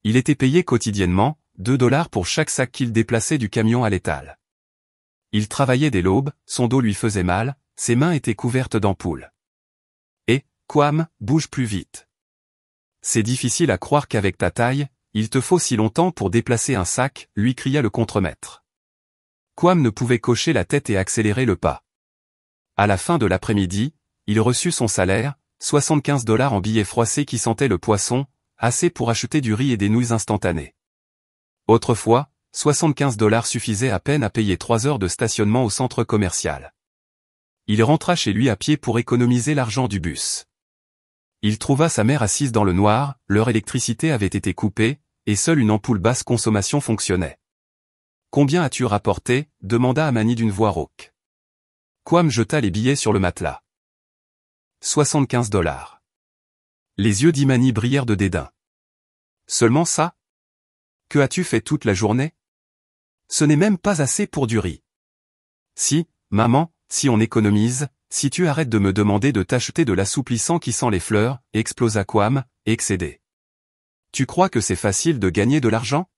Il était payé quotidiennement, $2 pour chaque sac qu'il déplaçait du camion à l'étal. Il travaillait dès l'aube, son dos lui faisait mal, ses mains étaient couvertes d'ampoules. Et, Kwame, bouge plus vite. C'est difficile à croire qu'avec ta taille, il te faut si longtemps pour déplacer un sac, lui cria le contremaître. Kwame ne pouvait cocher la tête et accélérer le pas. À la fin de l'après-midi, il reçut son salaire, $75 en billets froissés qui sentaient le poisson, assez pour acheter du riz et des nouilles instantanées. Autrefois, $75 suffisaient à peine à payer 3 heures de stationnement au centre commercial. Il rentra chez lui à pied pour économiser l'argent du bus. Il trouva sa mère assise dans le noir, leur électricité avait été coupée, et seule une ampoule basse consommation fonctionnait. « Combien as-tu rapporté » demanda Amani d'une voix rauque. Kwame jeta les billets sur le matelas. $75. Les yeux d'Imani brillèrent de dédain. Seulement ça ? Que as-tu fait toute la journée ? Ce n'est même pas assez pour du riz. Si, maman, si on économise, si tu arrêtes de me demander de t'acheter de l'assouplissant qui sent les fleurs, explosa Kwame, excédé. Tu crois que c'est facile de gagner de l'argent ?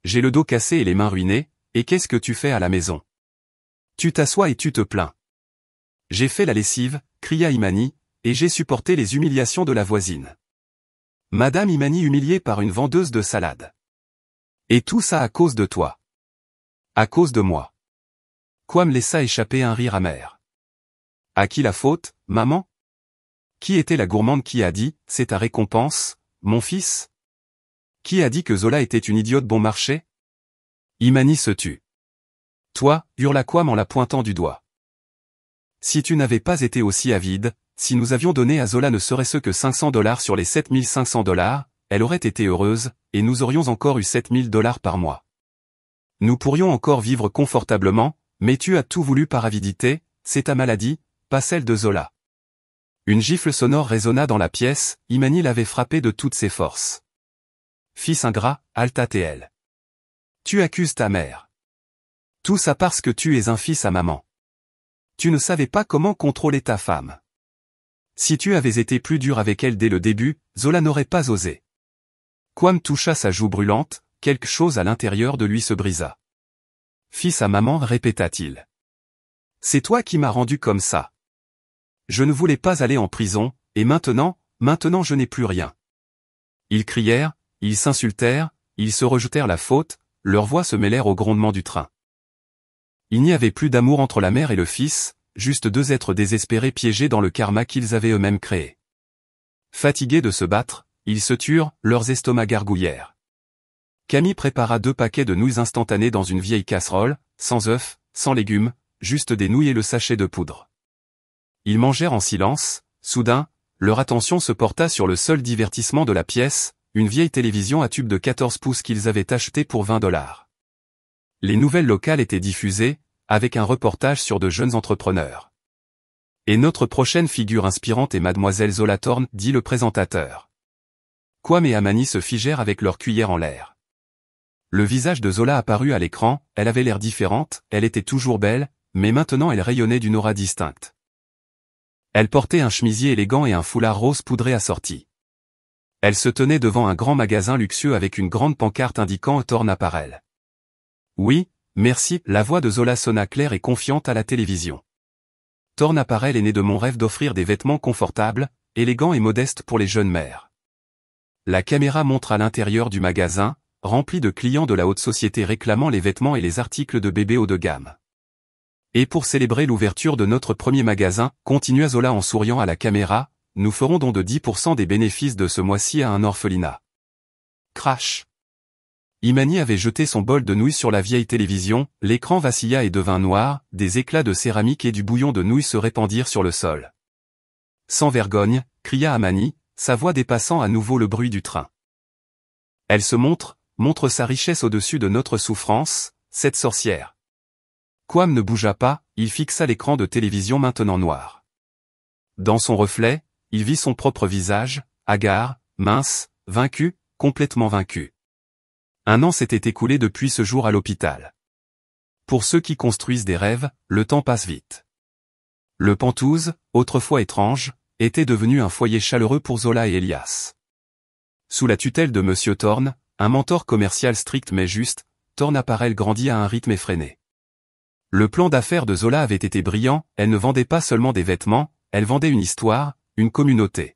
J'ai le dos cassé et les mains ruinées, et qu'est-ce que tu fais à la maison ? Tu t'assois et tu te plains. J'ai fait la lessive, cria Imani, et j'ai supporté les humiliations de la voisine. Madame Imani humiliée par une vendeuse de salade. Et tout ça à cause de toi. À cause de moi. Kwam laissa échapper un rire amer. À qui la faute, maman? Qui était la gourmande qui a dit, c'est ta récompense, mon fils? Qui a dit que Zola était une idiote bon marché? Imani se tut. Toi, hurla Kwam en la pointant du doigt. Si tu n'avais pas été aussi avide, si nous avions donné à Zola ne serait-ce que $500 sur les $7500, elle aurait été heureuse, et nous aurions encore eu $7000 par mois. Nous pourrions encore vivre confortablement, mais tu as tout voulu par avidité, c'est ta maladie, pas celle de Zola. Une gifle sonore résonna dans la pièce, Imani l'avait frappé de toutes ses forces. Fils ingrat, Alta-TL. Tu accuses ta mère. Tout ça parce que tu es un fils à maman. Tu ne savais pas comment contrôler ta femme. Si tu avais été plus dur avec elle dès le début, Zola n'aurait pas osé. Kwam toucha sa joue brûlante, quelque chose à l'intérieur de lui se brisa. Fils à maman, répéta-t-il. C'est toi qui m'as rendu comme ça. Je ne voulais pas aller en prison, et maintenant je n'ai plus rien. Ils crièrent, ils s'insultèrent, ils se rejetèrent la faute, leurs voix se mêlèrent au grondement du train. Il n'y avait plus d'amour entre la mère et le fils, juste deux êtres désespérés piégés dans le karma qu'ils avaient eux-mêmes créé. Fatigués de se battre, ils se turent, leurs estomacs gargouillèrent. Camille prépara 2 paquets de nouilles instantanées dans une vieille casserole, sans œufs, sans légumes, juste des nouilles et le sachet de poudre. Ils mangèrent en silence, soudain, leur attention se porta sur le seul divertissement de la pièce, une vieille télévision à tube de 14 pouces qu'ils avaient achetée pour $20. Les nouvelles locales étaient diffusées, avec un reportage sur de jeunes entrepreneurs. Et notre prochaine figure inspirante est Mademoiselle Zola Thorne, dit le présentateur. Kwam et Amani se figèrent avec leur cuillère en l'air. Le visage de Zola apparut à l'écran, elle avait l'air différente, elle était toujours belle, mais maintenant elle rayonnait d'une aura distincte. Elle portait un chemisier élégant et un foulard rose poudré assorti. Elle se tenait devant un grand magasin luxueux avec une grande pancarte indiquant Thorne Apparel. Oui, merci, la voix de Zola sonna claire et confiante à la télévision. Thorne Apparel est né de mon rêve d'offrir des vêtements confortables, élégants et modestes pour les jeunes mères. La caméra montre à l'intérieur du magasin, rempli de clients de la haute société réclamant les vêtements et les articles de bébé haut de gamme. Et pour célébrer l'ouverture de notre premier magasin, continua Zola en souriant à la caméra, nous ferons don de 10% des bénéfices de ce mois-ci à un orphelinat. Crash. Imani avait jeté son bol de nouilles sur la vieille télévision, l'écran vacilla et devint noir, des éclats de céramique et du bouillon de nouilles se répandirent sur le sol. Sans vergogne, cria Amani, sa voix dépassant à nouveau le bruit du train. Elle se montre sa richesse au-dessus de notre souffrance, cette sorcière. Kwam ne bougea pas, il fixa l'écran de télévision maintenant noir. Dans son reflet, il vit son propre visage, hagard, mince, vaincu, complètement vaincu. 1 an s'était écoulé depuis ce jour à l'hôpital. Pour ceux qui construisent des rêves, le temps passe vite. Le Penthouse, autrefois étrange, était devenu un foyer chaleureux pour Zola et Elias. Sous la tutelle de Monsieur Thorne, un mentor commercial strict mais juste, Thorne Apparel grandit à un rythme effréné. Le plan d'affaires de Zola avait été brillant, elle ne vendait pas seulement des vêtements, elle vendait une histoire, une communauté.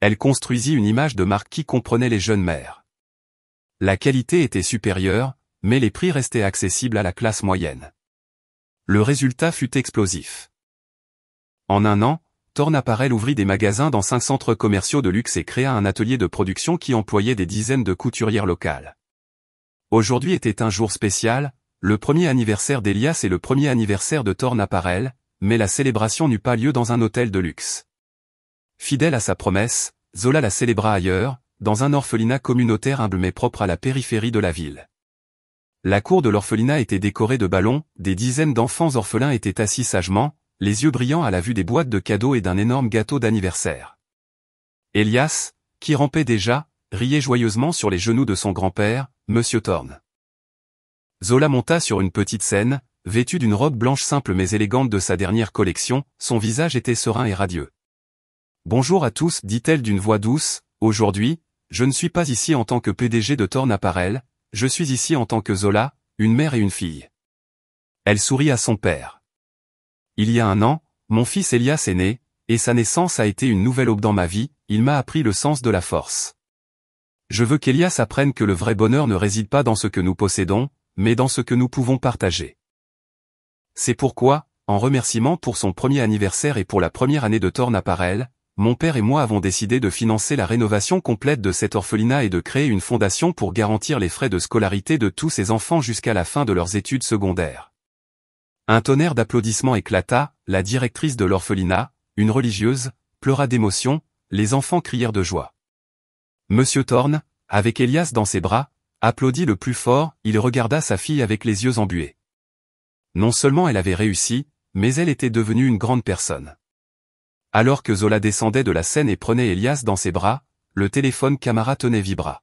Elle construisit une image de marque qui comprenait les jeunes mères. La qualité était supérieure, mais les prix restaient accessibles à la classe moyenne. Le résultat fut explosif. En 1 an, Thorne Apparel ouvrit des magasins dans 5 centres commerciaux de luxe et créa un atelier de production qui employait des dizaines de couturières locales. Aujourd'hui était un jour spécial, le premier anniversaire d'Elias et le premier anniversaire de Thorne Apparel, mais la célébration n'eut pas lieu dans un hôtel de luxe. Fidèle à sa promesse, Zola la célébra ailleurs, dans un orphelinat communautaire humble mais propre à la périphérie de la ville. La cour de l'orphelinat était décorée de ballons, des dizaines d'enfants orphelins étaient assis sagement, les yeux brillants à la vue des boîtes de cadeaux et d'un énorme gâteau d'anniversaire. Elias, qui rampait déjà, riait joyeusement sur les genoux de son grand-père, Monsieur Thorne. Zola monta sur une petite scène, vêtue d'une robe blanche simple mais élégante de sa dernière collection, son visage était serein et radieux. « Bonjour à tous » dit-elle d'une voix douce, « Aujourd'hui, je ne suis pas ici en tant que PDG de Thorne Apparel, je suis ici en tant que Zola, une mère et une fille. » Elle sourit à son père. « Il y a 1 an, mon fils Elias est né, et sa naissance a été une nouvelle aube dans ma vie, il m'a appris le sens de la force. Je veux qu'Elias apprenne que le vrai bonheur ne réside pas dans ce que nous possédons, mais dans ce que nous pouvons partager. C'est pourquoi, en remerciement pour son premier anniversaire et pour la première année de Thorn Apparel, mon père et moi avons décidé de financer la rénovation complète de cet orphelinat et de créer une fondation pour garantir les frais de scolarité de tous ces enfants jusqu'à la fin de leurs études secondaires. Un tonnerre d'applaudissements éclata, la directrice de l'orphelinat, une religieuse, pleura d'émotion, les enfants crièrent de joie. Monsieur Thorn, avec Elias dans ses bras, applaudit le plus fort, il regarda sa fille avec les yeux embués. Non seulement elle avait réussi, mais elle était devenue une grande personne. Alors que Zola descendait de la scène et prenait Elias dans ses bras, le téléphone qu'Amara tenait vibra.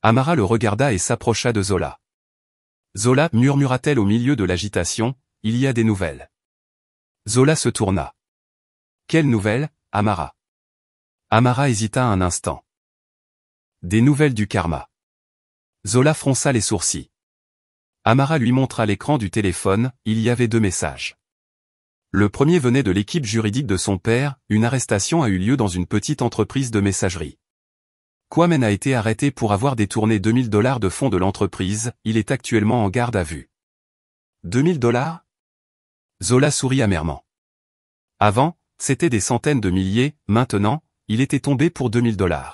Amara le regarda et s'approcha de Zola. Zola, murmura-t-elle au milieu de l'agitation, il y a des nouvelles. Zola se tourna. Quelles nouvelles, Amara? Amara hésita un instant. Des nouvelles du karma. Zola fronça les sourcils. Amara lui montra l'écran du téléphone, il y avait 2 messages. Le premier venait de l'équipe juridique de son père, une arrestation a eu lieu dans une petite entreprise de messagerie. Kwame a été arrêté pour avoir détourné $2000 de fonds de l'entreprise, il est actuellement en garde à vue. $2000? Zola sourit amèrement. Avant, c'était des centaines de milliers, maintenant, il était tombé pour $2000.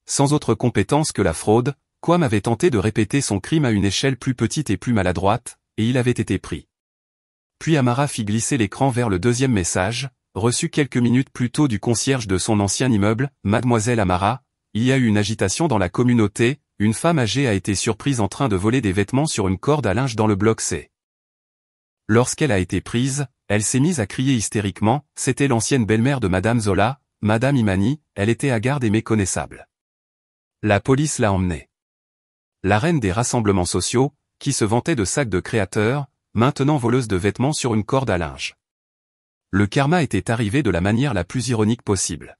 Sans autre compétence que la fraude, Kwame avait tenté de répéter son crime à une échelle plus petite et plus maladroite, et il avait été pris. Puis Amara fit glisser l'écran vers le deuxième message, reçu quelques minutes plus tôt du concierge de son ancien immeuble, Mademoiselle Amara, il y a eu une agitation dans la communauté, une femme âgée a été surprise en train de voler des vêtements sur une corde à linge dans le bloc C. Lorsqu'elle a été prise, elle s'est mise à crier hystériquement, c'était l'ancienne belle-mère de Madame Zola, Madame Imani, elle était hagarde et méconnaissable. La police l'a emmenée. La reine des rassemblements sociaux, qui se vantait de sacs de créateurs, maintenant voleuse de vêtements sur une corde à linge. Le karma était arrivé de la manière la plus ironique possible.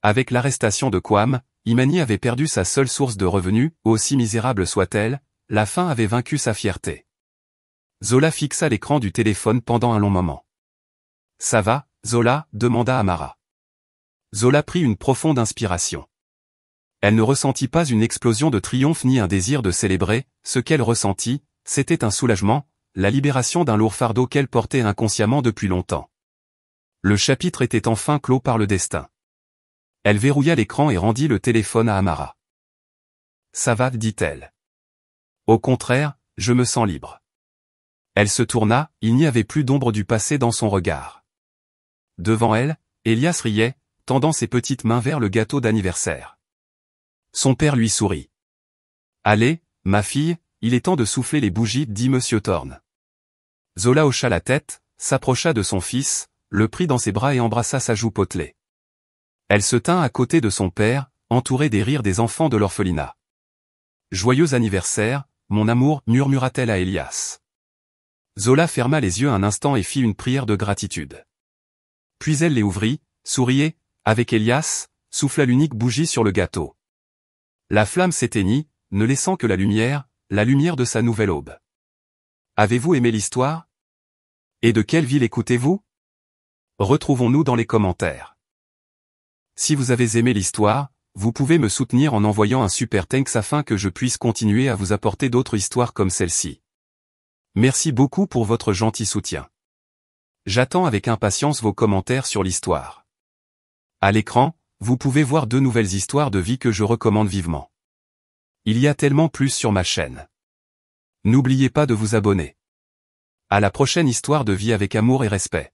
Avec l'arrestation de Kwame, Imani avait perdu sa seule source de revenus, aussi misérable soit-elle, la faim avait vaincu sa fierté. Zola fixa l'écran du téléphone pendant un long moment. « Ça va, Zola » demanda Amara. Zola prit une profonde inspiration. Elle ne ressentit pas une explosion de triomphe ni un désir de célébrer, ce qu'elle ressentit, c'était un soulagement, la libération d'un lourd fardeau qu'elle portait inconsciemment depuis longtemps. Le chapitre était enfin clos par le destin. Elle verrouilla l'écran et rendit le téléphone à Amara. « Ça va, dit-elle. Au contraire, je me sens libre. » Elle se tourna, il n'y avait plus d'ombre du passé dans son regard. Devant elle, Elias riait, tendant ses petites mains vers le gâteau d'anniversaire. Son père lui sourit. « Allez, ma fille, il est temps de souffler les bougies, dit Monsieur Thorn. » Zola hocha la tête, s'approcha de son fils, le prit dans ses bras et embrassa sa joue potelée. Elle se tint à côté de son père, entourée des rires des enfants de l'orphelinat. « Joyeux anniversaire, mon amour, murmura-t-elle à Elias. Zola ferma les yeux un instant et fit une prière de gratitude. Puis elle les ouvrit, souriait, avec Elias, souffla l'unique bougie sur le gâteau. La flamme s'éteignit, ne laissant que la lumière de sa nouvelle aube. Avez-vous aimé l'histoire? Et de quelle ville écoutez-vous? Retrouvons-nous dans les commentaires. Si vous avez aimé l'histoire, vous pouvez me soutenir en envoyant un super thanks afin que je puisse continuer à vous apporter d'autres histoires comme celle-ci. Merci beaucoup pour votre gentil soutien. J'attends avec impatience vos commentaires sur l'histoire. À l'écran, vous pouvez voir 2 nouvelles histoires de vie que je recommande vivement. Il y a tellement plus sur ma chaîne. N'oubliez pas de vous abonner. À la prochaine histoire de vie avec amour et respect.